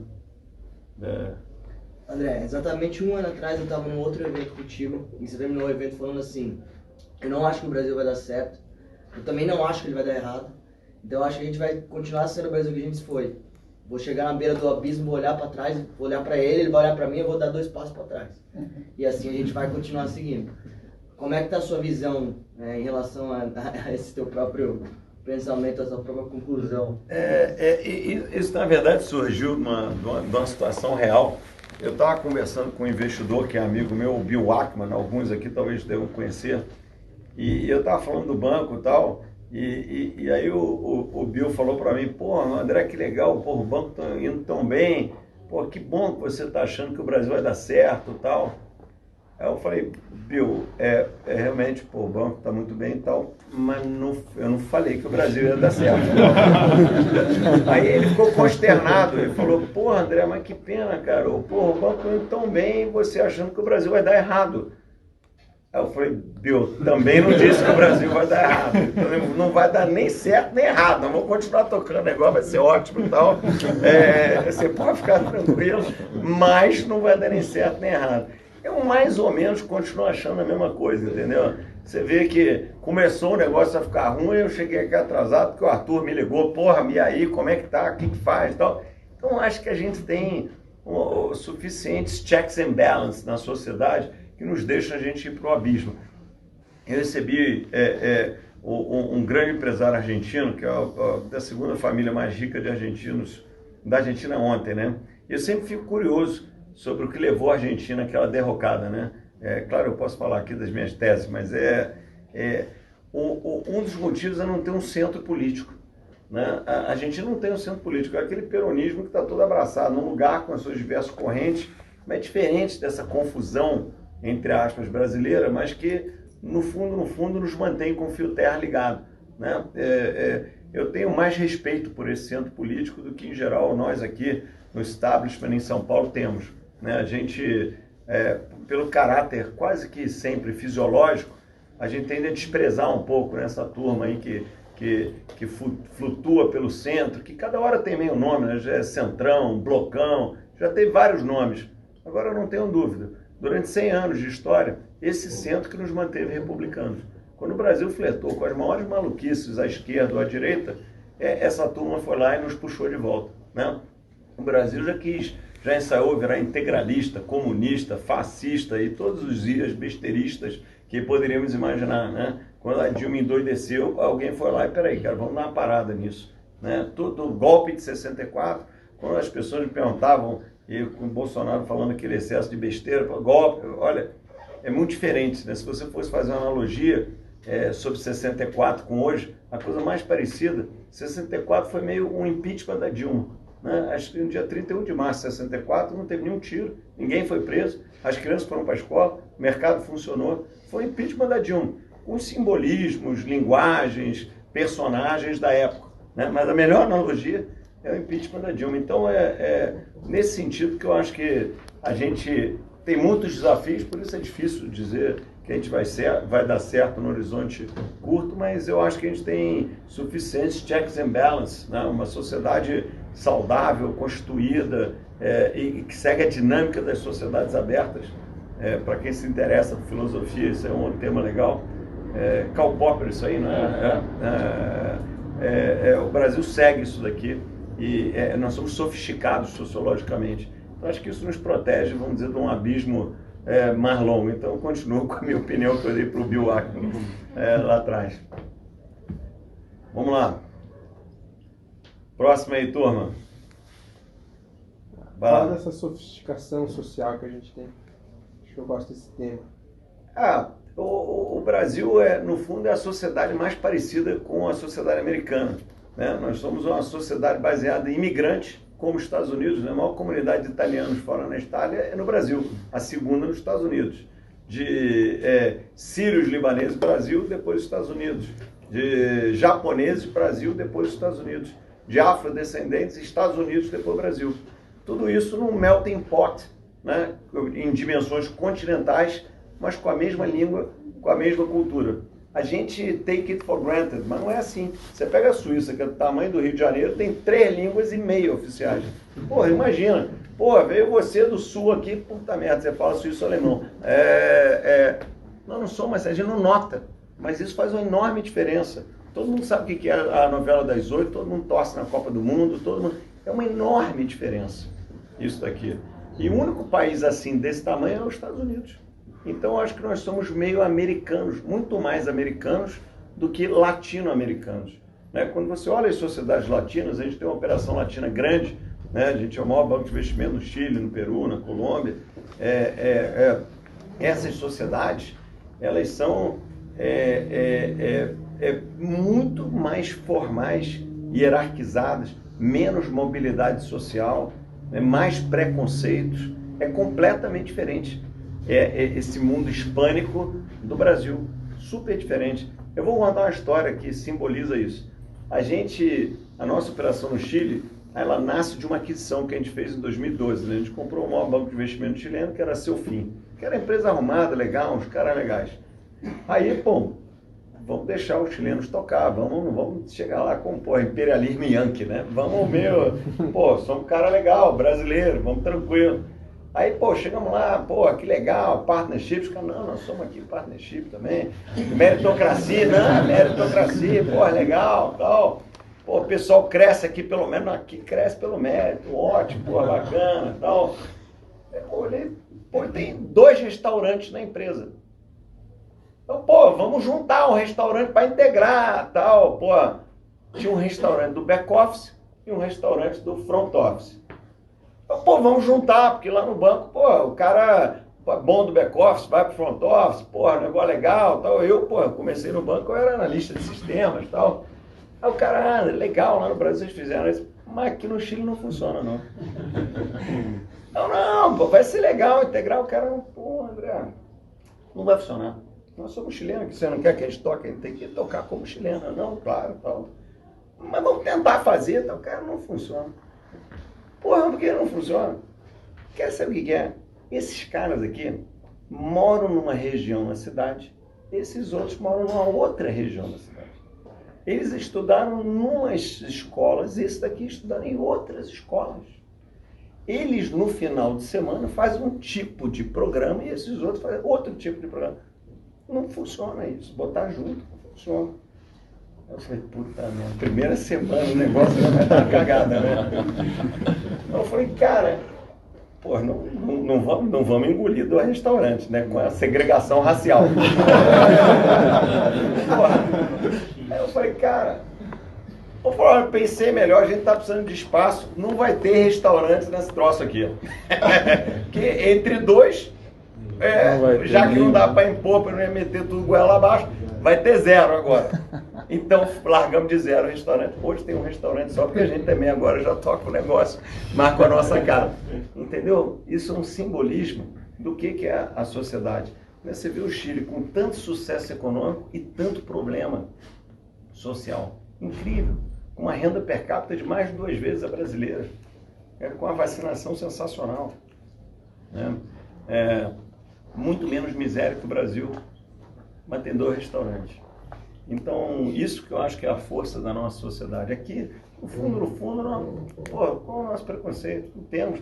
André, exatamente 1 ano atrás eu estava num outro evento contigo e você terminou o evento falando assim: eu não acho que o Brasil vai dar certo, eu também não acho que ele vai dar errado, então eu acho que a gente vai continuar sendo o Brasil que a gente foi. Vou chegar na beira do abismo, vou olhar para trás, vou olhar para ele vai olhar para mim, eu vou dar 2 passos para trás. E assim a gente vai continuar seguindo. Como é que está a sua visão em relação a esse teu próprio pensamento, a sua própria conclusão?
Isso na verdade surgiu de uma situação real. Eu estava conversando com um investidor que é amigo meu, o Bill Ackman, alguns aqui talvez devam conhecer, E eu estava falando do banco e tal, e aí o Bill falou para mim, pô, André, que legal, pô, o banco está indo tão bem, pô, que bom que você está achando que o Brasil vai dar certo e tal. Aí eu falei, Bill, realmente, pô, o banco está muito bem e tal, mas eu não falei que o Brasil ia dar certo. Aí ele ficou consternado, ele falou, pô, André, mas que pena, cara, pô, o banco está indo tão bem e você achando que o Brasil vai dar errado. Aí eu falei, Bill, também não disse que o Brasil vai dar errado. Então, não vai dar nem certo nem errado. Nós vamos continuar tocando o negócio, vai ser ótimo e tal. Você pode ficar tranquilo, mas não vai dar nem certo nem errado. Eu mais ou menos continuo achando a mesma coisa, entendeu? Você vê que começou o negócio a ficar ruim, eu cheguei aqui atrasado, porque o Arthur me ligou, porra, e aí, como é que tá, o que faz e tal. Então acho que a gente tem suficientes checks and balances na sociedade que nos deixa a gente ir para o abismo. Eu recebi um grande empresário argentino, que é da segunda família mais rica de argentinos, da Argentina ontem, né? E eu sempre fico curioso sobre o que levou a Argentina àquela derrocada, né? Claro, eu posso falar aqui das minhas teses, mas um dos motivos é não ter um centro político, né? A Argentina não tem um centro político, é aquele peronismo que está todo abraçado num lugar com as suas diversas correntes, mas é diferente dessa confusão, entre aspas, brasileira, mas que, no fundo, nos mantém com o fio terra ligado, né? Eu tenho mais respeito por esse centro político do que, em geral, nós aqui no establishment em São Paulo temos, né? A gente, pelo caráter quase que sempre fisiológico, a gente tende a desprezar um pouco nessa turma aí que flutua pelo centro, que cada hora tem meio nome, né? Já é centrão, blocão, já tem vários nomes. Agora eu não tenho dúvida, durante 100 anos de história, esse centro que nos manteve republicanos. Quando o Brasil flertou com as maiores maluquices à esquerda ou à direita, essa turma foi lá e nos puxou de volta, né? O Brasil já ensaiou virar integralista, comunista, fascista e todos os dias besteiristas que poderíamos imaginar, né? Quando a Dilma endoideceu, alguém foi lá e, peraí, cara, vamos dar uma parada nisso, né? Todo o golpe de 64, quando as pessoas me perguntavam, e com o Bolsonaro falando aquele excesso de besteira, golpe, olha, é muito diferente, né? Se você fosse fazer uma analogia sobre 64 com hoje, a coisa mais parecida, 64 foi meio um impeachment da Dilma, né? Acho que no dia 31 de março de 64 não teve nenhum tiro, ninguém foi preso, as crianças foram para a escola, o mercado funcionou, foi impeachment da Dilma, com simbolismos, linguagens, personagens da época, né? Mas a melhor analogia é o impeachment da Dilma. Então, nesse sentido que eu acho que a gente tem muitos desafios, por isso é difícil dizer que a gente vai dar certo no horizonte curto, mas eu acho que a gente tem suficientes checks and balances, né? Uma sociedade saudável, constituída e que segue a dinâmica das sociedades abertas. Para quem se interessa por filosofia, isso é um outro tema legal. Karl Popper, isso aí, não é? O Brasil segue isso daqui. E nós somos sofisticados sociologicamente. Então, acho que isso nos protege, vamos dizer, de um abismo mais longo. Então, eu continuo com a minha opinião que eu dei para o Bill Ackman lá atrás. Vamos lá. Próxima aí, turma.
Fala dessa sofisticação social que a gente tem. Acho que eu gosto desse tema.
O Brasil, no fundo, é a sociedade mais parecida com a sociedade americana, né? Nós somos uma sociedade baseada em imigrantes, como os Estados Unidos, né? A maior comunidade de italianos fora na Itália é no Brasil, a segunda nos Estados Unidos. De sírios, libaneses, Brasil, depois os Estados Unidos. De japoneses, Brasil, depois os Estados Unidos. De afrodescendentes, Estados Unidos, depois Brasil. Tudo isso num melting pot, né? Em dimensões continentais, mas com a mesma língua, com a mesma cultura. A gente take it for granted, mas não é assim. Você pega a Suíça, que é do tamanho do Rio de Janeiro, tem 3 línguas e meia oficiais. Porra, imagina. Porra, veio você do sul aqui, puta merda, você fala suíço-alemão. Não sou, mas a gente não nota. Mas isso faz uma enorme diferença. Todo mundo sabe o que é a novela das 8, todo mundo torce na Copa do Mundo, todo mundo... É uma enorme diferença, isso daqui. E o único país assim, desse tamanho, é os Estados Unidos. Então, eu acho que nós somos meio americanos, muito mais americanos do que latino-americanos, né? Quando você olha as sociedades latinas, a gente tem uma operação latina grande, né? A gente é o maior banco de investimento no Chile, no Peru, na Colômbia. Essas sociedades, elas são muito mais formais, hierarquizadas, menos mobilidade social, mais preconceitos, é completamente diferente. Esse mundo hispânico do Brasil, super diferente. Eu vou contar uma história que simboliza isso. A nossa operação no Chile, ela nasce de uma aquisição que a gente fez em 2012. Né? A gente comprou o maior banco de investimento chileno, que era a Selfin, que era empresa arrumada, legal, uns caras legais. Aí, pô, vamos deixar os chilenos tocar, vamos chegar lá com, imperialismo yankee, né? Vamos somos um cara legal, brasileiro, vamos tranquilo. Aí, chegamos lá, que legal, partnership, os caras, não, nós somos aqui partnership também, meritocracia, legal, tal. O pessoal cresce aqui, pelo menos aqui cresce pelo mérito, ótimo, bacana, tal. Eu olhei, tem 2 restaurantes na empresa. Então, vamos juntar um restaurante para integrar, tal, tinha um restaurante do back office e um restaurante do front office. Então, vamos juntar, porque lá no banco, o cara bom do back office vai pro front office, negócio legal, tal. Eu comecei no banco, eu era analista de sistemas, tal. Aí o cara, legal, lá no Brasil eles fizeram isso, mas aqui no Chile não funciona, não. Não, vai ser legal integrar, o cara, André, não vai funcionar. Nós somos chilenos, que você não quer que a gente toque, a gente tem que tocar como chileno. Não, claro, tal. Mas vamos tentar fazer, tal. Cara, não funciona. Por que não funciona? Quer saber o que é? Esses caras aqui moram numa região na cidade, esses outros moram numa outra região da cidade. Eles estudaram em umas escolas, esse daqui estudaram em outras escolas. Eles, no final de semana, fazem um tipo de programa e esses outros fazem outro tipo de programa. Não funciona isso. Botar junto, não funciona. Eu falei, puta merda, primeira semana o negócio já vai dar uma cagada, né? Eu falei, cara, não vamos engolir do restaurante, né? Com a segregação racial. Aí eu falei, cara, eu pensei melhor, a gente tá precisando de espaço, não vai ter restaurante nesse troço aqui. Porque entre 2... já que não dá para impor, para não ia meter tudo goela abaixo, vai ter 0 agora. Então, largamos de 0 o restaurante. Hoje tem um restaurante só, porque a gente também agora já toca o negócio, marca a nossa cara. Entendeu? Isso é um simbolismo do que é a sociedade. Você vê o Chile com tanto sucesso econômico e tanto problema social. Incrível. Com uma renda per capita de mais de 2 vezes a brasileira. Com a vacinação sensacional. Muito menos miséria que o Brasil, mas tem 2 restaurantes. Então, isso que eu acho que é a força da nossa sociedade. Aqui, no fundo, qual é o nosso preconceito? Não temos,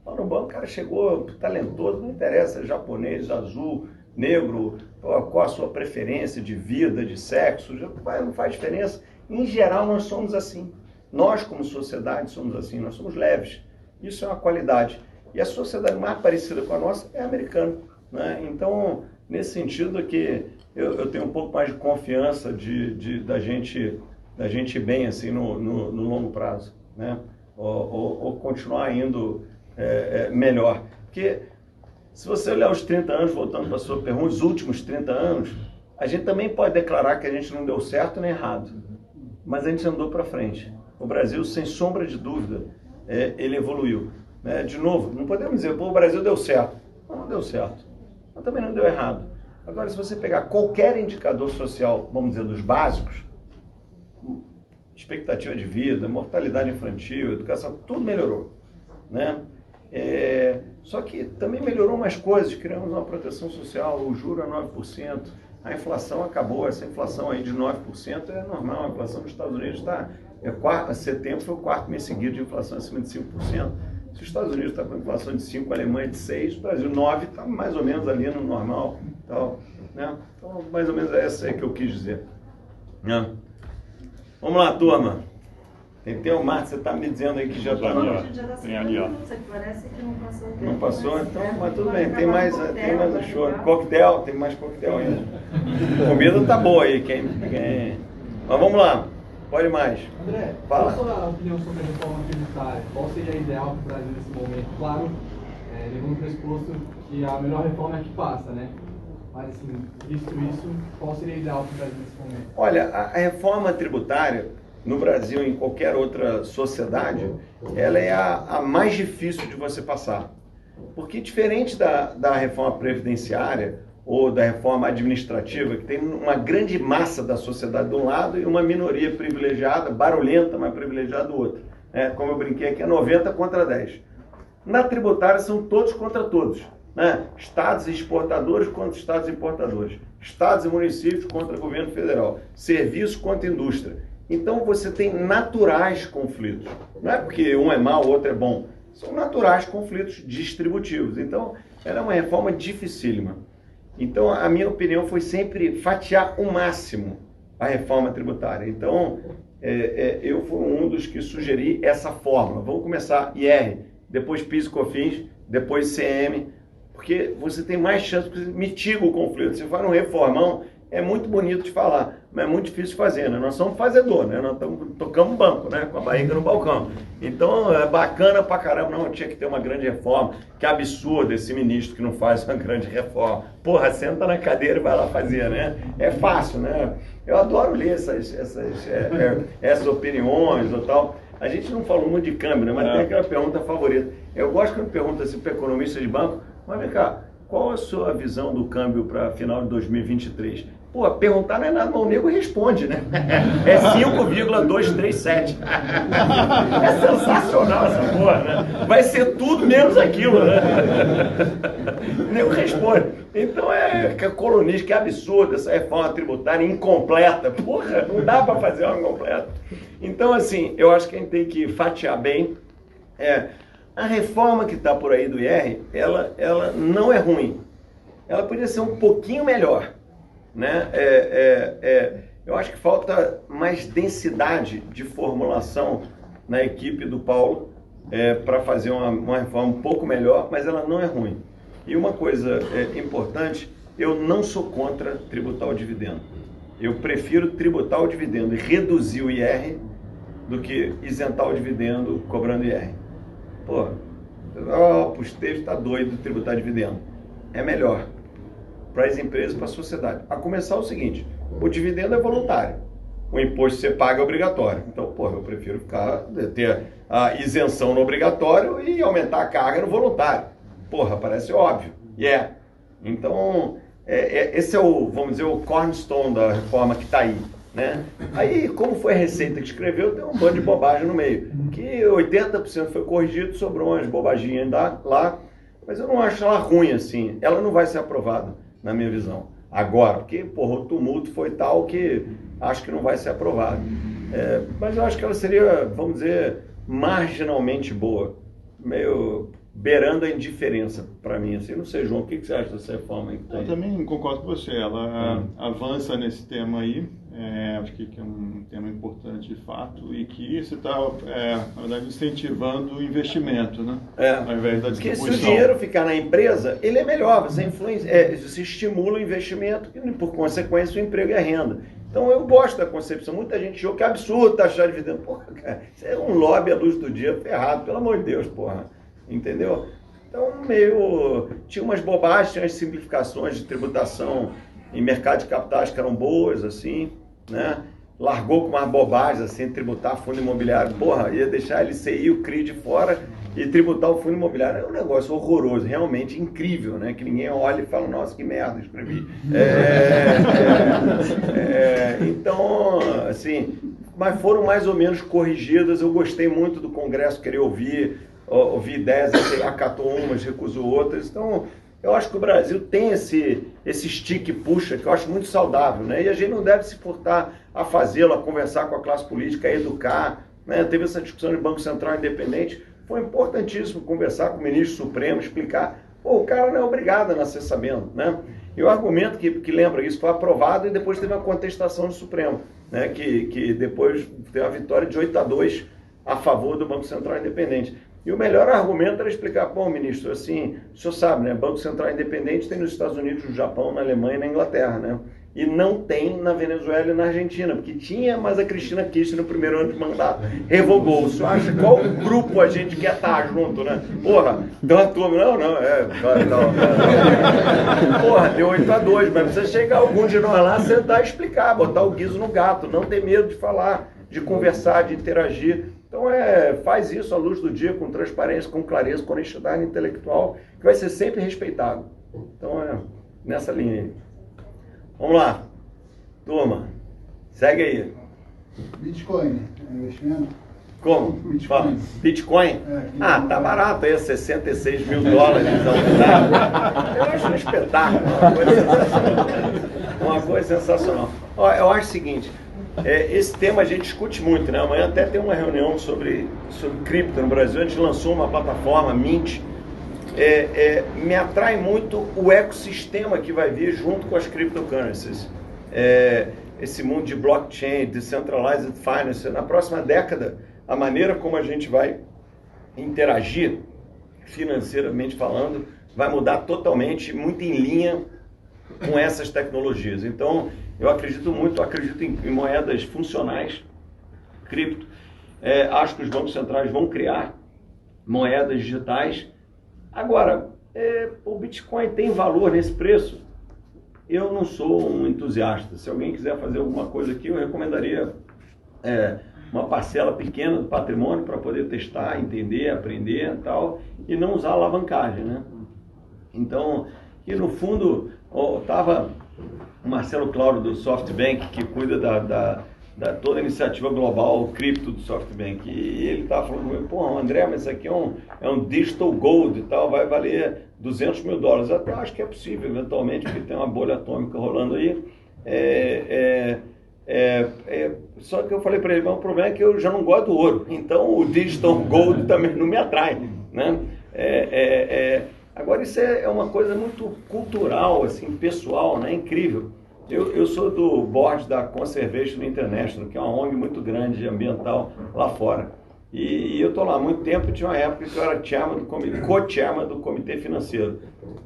Lá no banco o cara chegou talentoso, não interessa, japonês, azul, negro, qual a sua preferência de vida, de sexo, não faz diferença. Em geral, nós somos assim. Nós, como sociedade, somos assim, nós somos leves. Isso é uma qualidade. E a sociedade mais parecida com a nossa é a americana. Né? Então, nesse sentido que eu tenho um pouco mais de confiança da gente bem assim no longo prazo, né? ou continuar indo melhor. Porque se você olhar os 30 anos, voltando para a sua pergunta, os últimos 30 anos, a gente também pode declarar que a gente não deu certo nem errado, mas a gente andou para frente. O Brasil, sem sombra de dúvida, ele evoluiu. Né? De novo, não podemos dizer, o Brasil deu certo. Não deu certo. Mas também não deu errado. Agora, se você pegar qualquer indicador social, vamos dizer, dos básicos, expectativa de vida, mortalidade infantil, educação, tudo melhorou. Né? Só que também melhorou umas coisas, criamos uma proteção social, o juro é 9%, a inflação acabou, essa inflação aí de 9% é normal, a inflação nos Estados Unidos está, setembro foi o 4º mês seguido de inflação acima de 5%. Se os Estados Unidos está com inflação de 5%, a Alemanha de 6%, o Brasil 9%, está mais ou menos ali no normal. Né? Então, mais ou menos é essa aí que eu quis dizer. Né? Vamos lá, turma. Tem o Marcos, você está me dizendo aí que já está ali, ó.
Tem ali, ó. Parece que não passou.
Não passou? Então, mas tudo bem, tem mais um show. Coquetel, tem mais coquetel ainda. Comida tá boa aí, Mas vamos lá, pode mais.
André,
fala.
Qual a sua opinião sobre a reforma tributária? Qual seria a ideal para o Brasil nesse momento? Claro, levando o pressuposto que a melhor reforma é a que passa, né? Mas, assim, visto isso, qual seria o ideal para o Brasil nesse momento?
Olha, a reforma tributária no Brasil e em qualquer outra sociedade, ela é a mais difícil de você passar. Porque diferente da reforma previdenciária ou da reforma administrativa, que tem uma grande massa da sociedade de um lado e uma minoria privilegiada, barulhenta, mas privilegiada do outro. Como eu brinquei aqui, é 90 contra 10. Na tributária são todos contra todos. Estados exportadores contra estados importadores. Estados e municípios contra o governo federal. Serviços contra indústria. Então você tem naturais conflitos. Não é porque um é mau, o outro é bom. São naturais conflitos distributivos. Então, ela é uma reforma dificílima. Então, a minha opinião foi sempre fatiar o máximo a reforma tributária. Então, eu fui um dos que sugeri essa fórmula. Vamos começar IR, depois PIS e COFINS, depois CM, porque você tem mais chance de mitigar o conflito. Se for um reformão, é muito bonito de falar, mas é muito difícil de fazer, né? Nós somos fazedor, né? Nós tocamos banco, né? Com a barriga no balcão. Então, é bacana pra caramba. Não, tinha que ter uma grande reforma. Que absurdo esse ministro que não faz uma grande reforma. Porra, senta na cadeira e vai lá fazer, né? É fácil, né? Eu adoro ler essas opiniões ou tal. A gente não falou muito de câmbio, né? Mas tem aquela pergunta favorita. Eu gosto quando pergunta assim para economista de banco, mas vem cá, qual a sua visão do câmbio para final de 2023? Pô, perguntar não é nada, mas o nego responde, né? É 5,237. É sensacional essa porra, né? Vai ser tudo menos aquilo, né? O nego responde. Então que é colunista, que absurdo essa reforma tributária incompleta. Porra, não dá para fazer uma completa. Então, assim, eu acho que a gente tem que fatiar bem. A reforma que está por aí do IR, ela não é ruim. Ela podia ser um pouquinho melhor, né? Eu acho que falta mais densidade de formulação na equipe do Paulo para fazer uma reforma um pouco melhor, mas ela não é ruim. E uma coisa importante, eu não sou contra tributar o dividendo. Eu prefiro tributar o dividendo e reduzir o IR do que isentar o dividendo cobrando IR. Pô, o Esteves está doido de tributar dividendo. É melhor para as empresas, para a sociedade. A começar o seguinte, o dividendo é voluntário. O imposto que você paga é obrigatório. Então, pô, eu prefiro ter a isenção no obrigatório e aumentar a carga no voluntário. Porra, parece óbvio. Então, esse é vamos dizer, o cornerstone da reforma que está aí. Né? Aí, como foi a Receita que escreveu, tem um bando de bobagem no meio. Que 80% foi corrigido, sobrou umas bobaginhas lá, mas eu não acho ela ruim assim. Ela não vai ser aprovada, na minha visão. Agora, porque porra, o tumulto foi tal que acho que não vai ser aprovada. Mas eu acho que ela seria, vamos dizer, marginalmente boa. Meio beirando a indiferença para mim. Assim. Não sei, João, o que você acha dessa reforma aí?
Eu também concordo com você. Ela avança nesse tema aí. Acho que é um tema importante de fato e que você está, na verdade, incentivando o investimento, né? Ao invés da distribuição.
Porque se o dinheiro ficar na empresa, ele é melhor, você estimula o investimento e, por consequência, o emprego e a renda. Então, eu gosto da concepção. Muita gente achou que é absurdo taxar dividendo. Porra, cara, isso é um lobby à luz do dia ferrado, pelo amor de Deus, porra. Entendeu? Então, tinha umas bobagens, tinha umas simplificações de tributação em mercado de capitais que eram boas, assim, né? Largou com umas bobagens, assim, tributar fundo imobiliário. Porra, ia deixar a LCI e o CRI de fora e tributar o fundo imobiliário. É um negócio horroroso, realmente incrível, né? Que ninguém olha e fala, nossa, que merda, escrevi. Então, assim, mas foram mais ou menos corrigidas. Eu gostei muito do Congresso querer ouvi ideias, acatou umas, recusou outras. Então, eu acho que o Brasil tem esse stick puxa, que eu acho muito saudável, né? E a gente não deve se furtar a fazê-lo, a conversar com a classe política, a educar, né? Teve essa discussão de Banco Central Independente, foi importantíssimo conversar com o ministro Supremo, explicar, o cara não é obrigado a nascer sabendo, né? E o argumento que lembra isso foi aprovado e depois teve uma contestação do Supremo, né? Que depois teve uma vitória de 8-2 a favor do Banco Central Independente. E o melhor argumento era explicar, bom, ministro, assim, o senhor sabe, né, Banco Central Independente tem nos Estados Unidos, no Japão, na Alemanha e na Inglaterra, né? E não tem na Venezuela e na Argentina, porque tinha, mas a Cristina Kirchner, no primeiro ano de mandato, revogou. O senhor acha qual grupo a gente quer estar junto, né? Porra, então a turma, não. Porra, deu 8-2, mas precisa chegar algum de nós lá, sentar e explicar, botar o guiso no gato, não ter medo de falar, de conversar, de interagir. Então faz isso à luz do dia, com transparência, com clareza, com honestidade intelectual, que vai ser sempre respeitado. Então nessa linha aí. Vamos lá, turma, segue aí.
Bitcoin, é investimento?
Como?
Bitcoin.
Bitcoin? Tá barato aí, $66 mil a unidade. Eu acho um espetáculo, uma coisa sensacional. Ó, eu acho o seguinte, esse tema a gente discute muito, né? Amanhã até tem uma reunião sobre cripto no Brasil, a gente lançou uma plataforma, Mint. Me atrai muito o ecossistema que vai vir junto com as cryptocurrencies. Esse mundo de blockchain, decentralized finance, na próxima década, a maneira como a gente vai interagir, financeiramente falando, vai mudar totalmente, muito em linha com essas tecnologias. Então, eu acredito em moedas funcionais, cripto. Acho que os bancos centrais vão criar moedas digitais. Agora, o Bitcoin tem valor nesse preço? Eu não sou um entusiasta. Se alguém quiser fazer alguma coisa aqui, eu recomendaria uma parcela pequena do patrimônio para poder testar, entender, aprender e tal, e não usar alavancagem, né? Então, e no fundo, estava o Marcelo Clauro do SoftBank, que cuida da toda a iniciativa global cripto do SoftBank, e ele estava falando comigo, pô, André, mas isso aqui é um digital gold e tal, vai valer $200 mil. Eu até acho que é possível, eventualmente, porque tem uma bolha atômica rolando aí. Só que eu falei para ele, mas o problema é que eu já não gosto do ouro, então o digital gold também não me atrai, né? Agora isso é uma coisa muito cultural, assim, pessoal, né? Incrível. Eu sou do board da Conservation International, que é uma ONG muito grande ambiental lá fora. E eu estou lá há muito tempo, tinha uma época que eu era co-chairman do comitê financeiro.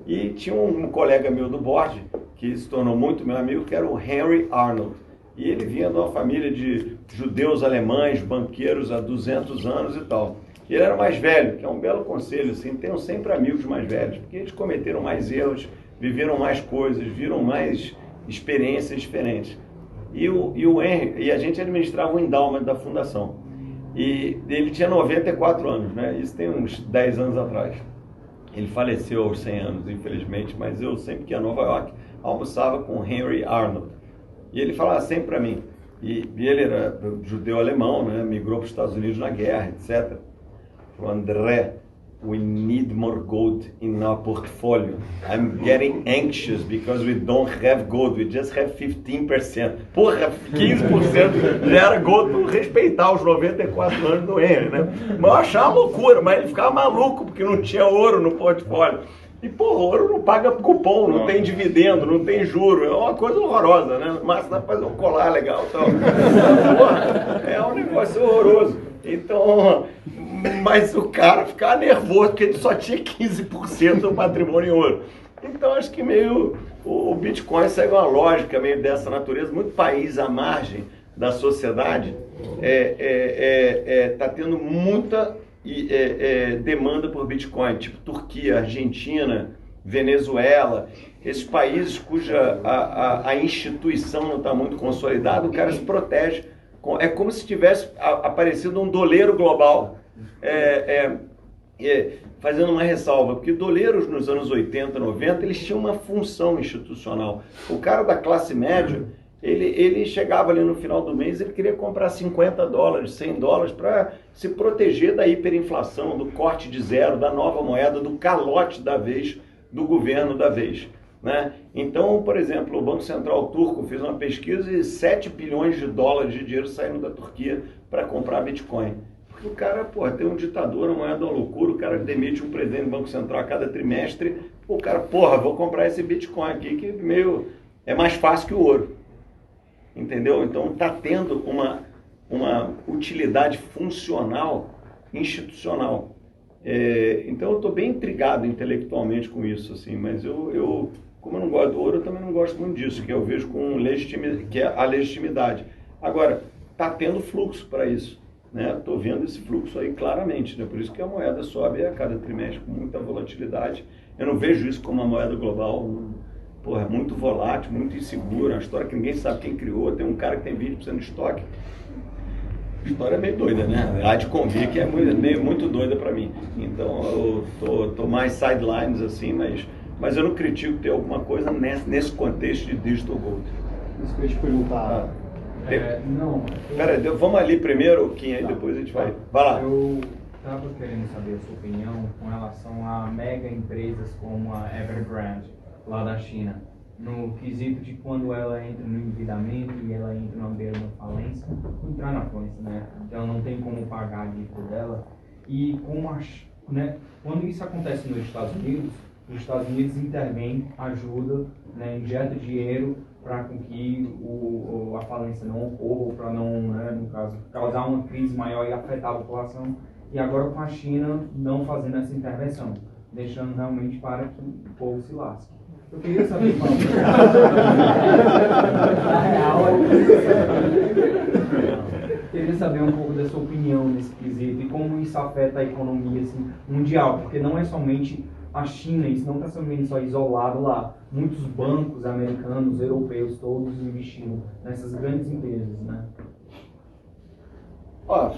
E tinha um colega meu do board, que se tornou muito meu amigo, que era o Henry Arnold. E ele vinha de uma família de judeus alemães, banqueiros há 200 anos e tal. E ele era mais velho, que é um belo conselho, assim, tenham sempre amigos mais velhos, porque eles cometeram mais erros, viveram mais coisas, viram mais experiências diferentes. E o Henry, e a gente administrava o endowment da fundação. E ele tinha 94 anos, né? Isso tem uns 10 anos atrás. Ele faleceu aos 100 anos, infelizmente, mas eu sempre que ia a Nova York almoçava com Henry Arnold. E ele falava sempre para mim, e ele era judeu alemão, né? Migrou para os Estados Unidos na guerra, etc. Falou, André, we need more gold in our portfolio. I'm getting anxious because we don't have gold, we just have 15%. Porra, 15% já era gold para respeitar os 94 anos do Henry, né? Mas eu achava uma loucura, mas ele ficava maluco porque não tinha ouro no portfólio. E, pô, ouro não paga cupom, não tem dividendo, não tem juro, é uma coisa horrorosa, né? Mas dá pra fazer um colar legal, então, porra, é um negócio horroroso. Então, mas o cara ficava nervoso porque ele só tinha 15% do patrimônio em ouro. Então, acho que meio o Bitcoin segue uma lógica meio dessa natureza. Muito país à margem da sociedade está tendo muita demanda por Bitcoin, tipo Turquia, Argentina, Venezuela, esses países cuja a instituição não está muito consolidada, o cara se protege. É como se tivesse aparecido um doleiro global, fazendo uma ressalva, porque doleiros nos anos 80, 90, eles tinham uma função institucional. O cara da classe média, ele chegava ali no final do mês, ele queria comprar $50, $100 para se proteger da hiperinflação, do corte de zero, da nova moeda, do calote da vez, do governo da vez, né? Então, por exemplo, o Banco Central Turco fez uma pesquisa e $7 bilhões de dinheiro saindo da Turquia para comprar Bitcoin. Porque o cara, tem um ditador, uma moeda uma loucura, o cara demite um presidente do Banco Central a cada trimestre, o cara, vou comprar esse Bitcoin aqui, que é mais fácil que o ouro. Entendeu? Então está tendo uma utilidade funcional, institucional. Então eu estou bem intrigado intelectualmente com isso, assim, mas como eu não gosto do ouro, eu também não gosto muito disso, que eu vejo que é a legitimidade. Agora, está tendo fluxo para isso, né? Estou vendo esse fluxo aí claramente, né? Por isso que a moeda sobe a cada trimestre com muita volatilidade. Eu não vejo isso como uma moeda global, porra, muito volátil, muito insegura, uma história que ninguém sabe quem criou, tem um cara que tem 20% de estoque. História meio doida, né? Há de convir que é muito doida para mim. Então eu tô mais sidelines assim, mas eu não critico ter alguma coisa nesse contexto de digital gold.
Isso que eu ia te perguntar.
Não.
Pera, vamos ali primeiro, Kim, aí depois a gente vai. Vai lá.
Eu estava querendo saber a sua opinião com relação a mega empresas como a Evergrande, lá da China. No quesito de quando ela entra no endividamento e ela entra na beira da falência, entrar na falência, né? Então não tem como pagar a dívida dela. E como né, quando isso acontece nos Estados Unidos, os Estados Unidos intervêm, ajuda, né, injeta dinheiro para que a falência não ocorra, ou para não, né, no caso, causar uma crise maior e afetar a população. E agora com a China não fazendo essa intervenção, deixando realmente para que o povo se lasque. Eu queria saber queria saber um pouco da sua opinião nesse quesito e como isso afeta a economia assim, mundial, porque não é somente a China, isso não está sendo só isolado lá. Muitos bancos americanos, europeus, todos investindo nessas grandes empresas, né?
Ó,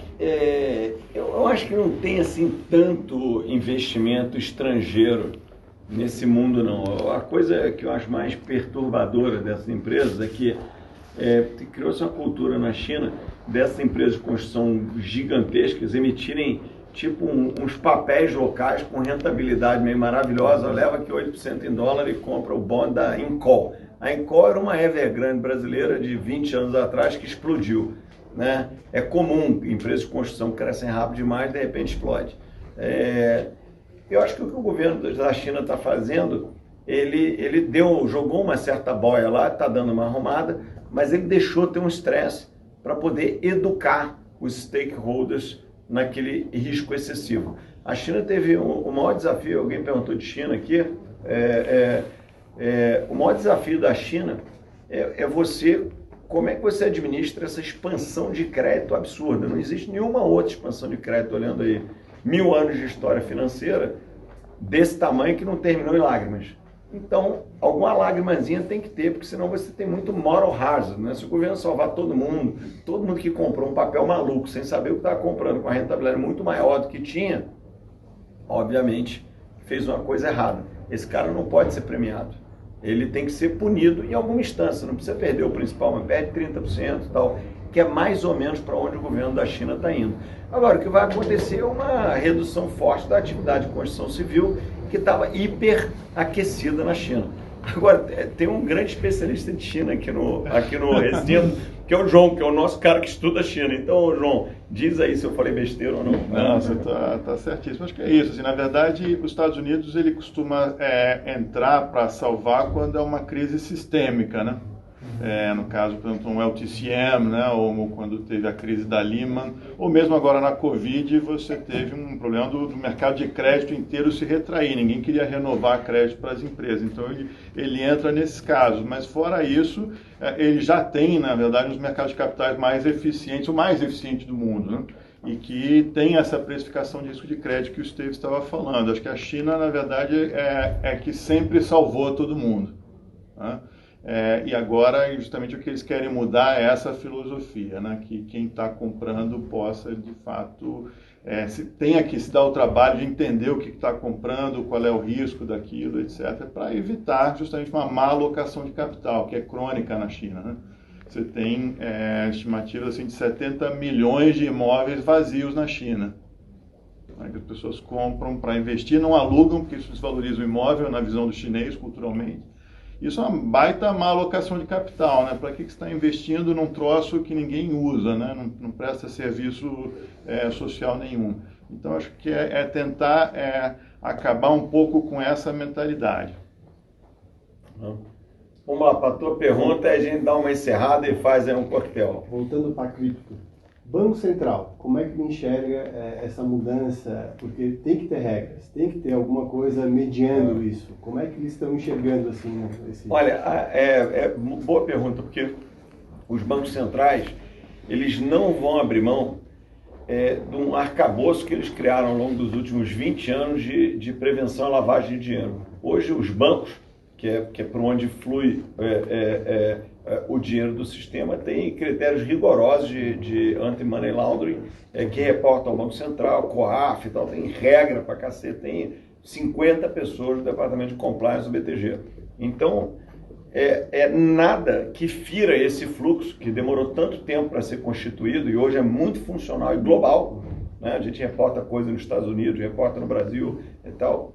eu acho que não tem assim tanto investimento estrangeiro nesse mundo, não. A coisa que eu acho mais perturbadora dessas empresas é que criou-se uma cultura na China dessas empresas de construção gigantescas emitirem tipo uns papéis locais com rentabilidade meio maravilhosa. Leva aqui 8% em dólar e compra o bond da Incol. A Incol era uma Evergrande brasileira de 20 anos atrás que explodiu, né? É comum, empresas de construção que crescem rápido demais, de repente explode. Eu acho que o que o governo da China está fazendo, ele jogou uma certa boia lá, está dando uma arrumada, mas ele deixou ter um estresse para poder educar os stakeholders naquele risco excessivo. A China teve o maior desafio, alguém perguntou de China aqui, o maior desafio da China como é que você administra essa expansão de crédito absurda? Não existe nenhuma outra expansão de crédito, olhando aí 1000 anos de história financeira desse tamanho que não terminou em lágrimas. Então, alguma lágrimazinha tem que ter, porque senão você tem muito moral hazard, né? Se o governo salvar todo mundo que comprou um papel maluco, sem saber o que estava comprando, com a rentabilidade muito maior do que tinha, obviamente fez uma coisa errada. Esse cara não pode ser premiado. Ele tem que ser punido em alguma instância, não precisa perder o principal, mas perde 30% e tal, que é mais ou menos para onde o governo da China está indo. Agora, o que vai acontecer é uma redução forte da atividade de construção civil, que estava hiperaquecida na China. Agora, tem um grande especialista de China aqui no recinto, que é o João, que é o nosso cara que estuda a China. Então, João, diz aí se eu falei besteira ou não.
Não, você está certíssimo. Acho que é isso. Assim, na verdade, os Estados Unidos ele costuma entrar para salvar quando é uma crise sistêmica, né? No caso, por exemplo, um LTCM, né? Ou quando teve a crise da Lehman, ou mesmo agora na Covid, você teve um problema do mercado de crédito inteiro se retrair. Ninguém queria renovar crédito para as empresas. Então, ele entra nesses casos. Mas, fora isso, ele já tem, na verdade, os mercados de capitais mais eficientes, o mais eficiente do mundo, né? E que tem essa precificação de risco de crédito que o Steve estava falando. Acho que a China, na verdade, é que sempre salvou todo mundo, né? E agora, justamente, o que eles querem mudar é essa filosofia, né? Que quem está comprando possa, de fato, tenha que se dar o trabalho de entender o que está comprando, qual é o risco daquilo, etc., para evitar, justamente, uma má alocação de capital, que é crônica na China, né? Você tem estimativas assim, de 70 milhões de imóveis vazios na China, né? Que as pessoas compram para investir, não alugam, porque isso desvaloriza o imóvel, na visão do chinês, culturalmente. Isso é uma baita má alocação de capital, né? Para que você está investindo num troço que ninguém usa, né? Não presta serviço social nenhum. Então, acho que tentar acabar um pouco com essa mentalidade.
Vamos lá, para a tua pergunta, a gente dá uma encerrada e faz aí um coquetel.
Voltando para a cripto. Banco Central, como é que ele enxerga essa mudança? Porque tem que ter regras, tem que ter alguma coisa mediando isso. Como é que eles estão enxergando assim?
Olha, boa pergunta, porque os bancos centrais, eles não vão abrir mão de um arcabouço que eles criaram ao longo dos últimos 20 anos de prevenção à lavagem de dinheiro. Hoje, os bancos que é por onde flui o dinheiro do sistema, tem critérios rigorosos de anti-money laundering, que reportam ao Banco Central, COAF e tal, tem regra pra cacete, tem 50 pessoas do Departamento de Compliance do BTG. Então, nada que fira esse fluxo, que demorou tanto tempo para ser constituído e hoje é muito funcional e global, né? A gente reporta coisa nos Estados Unidos, reporta no Brasil e tal.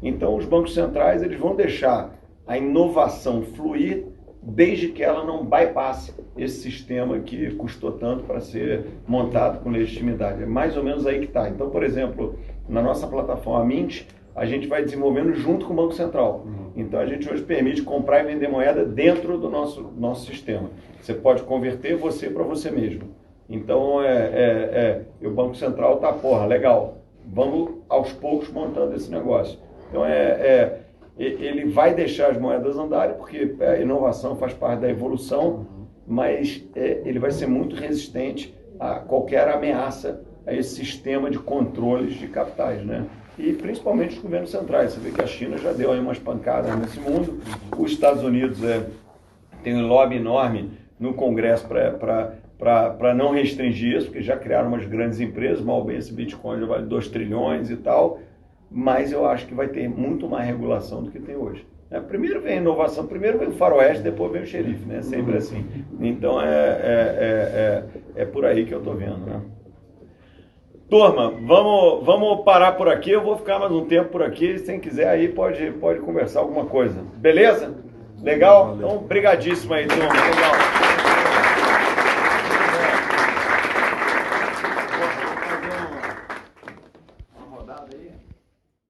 Então, os bancos centrais eles vão deixar a inovação fluir desde que ela não bypasse esse sistema que custou tanto para ser montado com legitimidade. É mais ou menos aí que está. Então, por exemplo, na nossa plataforma Mint, a gente vai desenvolvendo junto com o Banco Central. Então, a gente hoje permite comprar e vender moeda dentro do nosso sistema. Você pode converter você para você mesmo. Então, o Banco Central tá, legal, vamos aos poucos montando esse negócio. Então, ele vai deixar as moedas andarem, porque a inovação faz parte da evolução, mas ele vai ser muito resistente a qualquer ameaça a esse sistema de controles de capitais, né? E principalmente os governos centrais. Você vê que a China já deu aí umas pancadas nesse mundo, os Estados Unidos tem um lobby enorme no Congresso para não restringir isso, porque já criaram umas grandes empresas, mal bem esse Bitcoin já vale 2 trilhões e tal, mas eu acho que vai ter muito mais regulação do que tem hoje. Primeiro vem a inovação, primeiro vem o faroeste, depois vem o xerife, né? Sempre assim. Então é por aí que eu estou vendo, né? Turma, vamos parar por aqui, eu vou ficar mais um tempo por aqui, se quem quiser aí pode conversar alguma coisa. Beleza? Legal? Então, brigadíssimo aí, turma. Legal.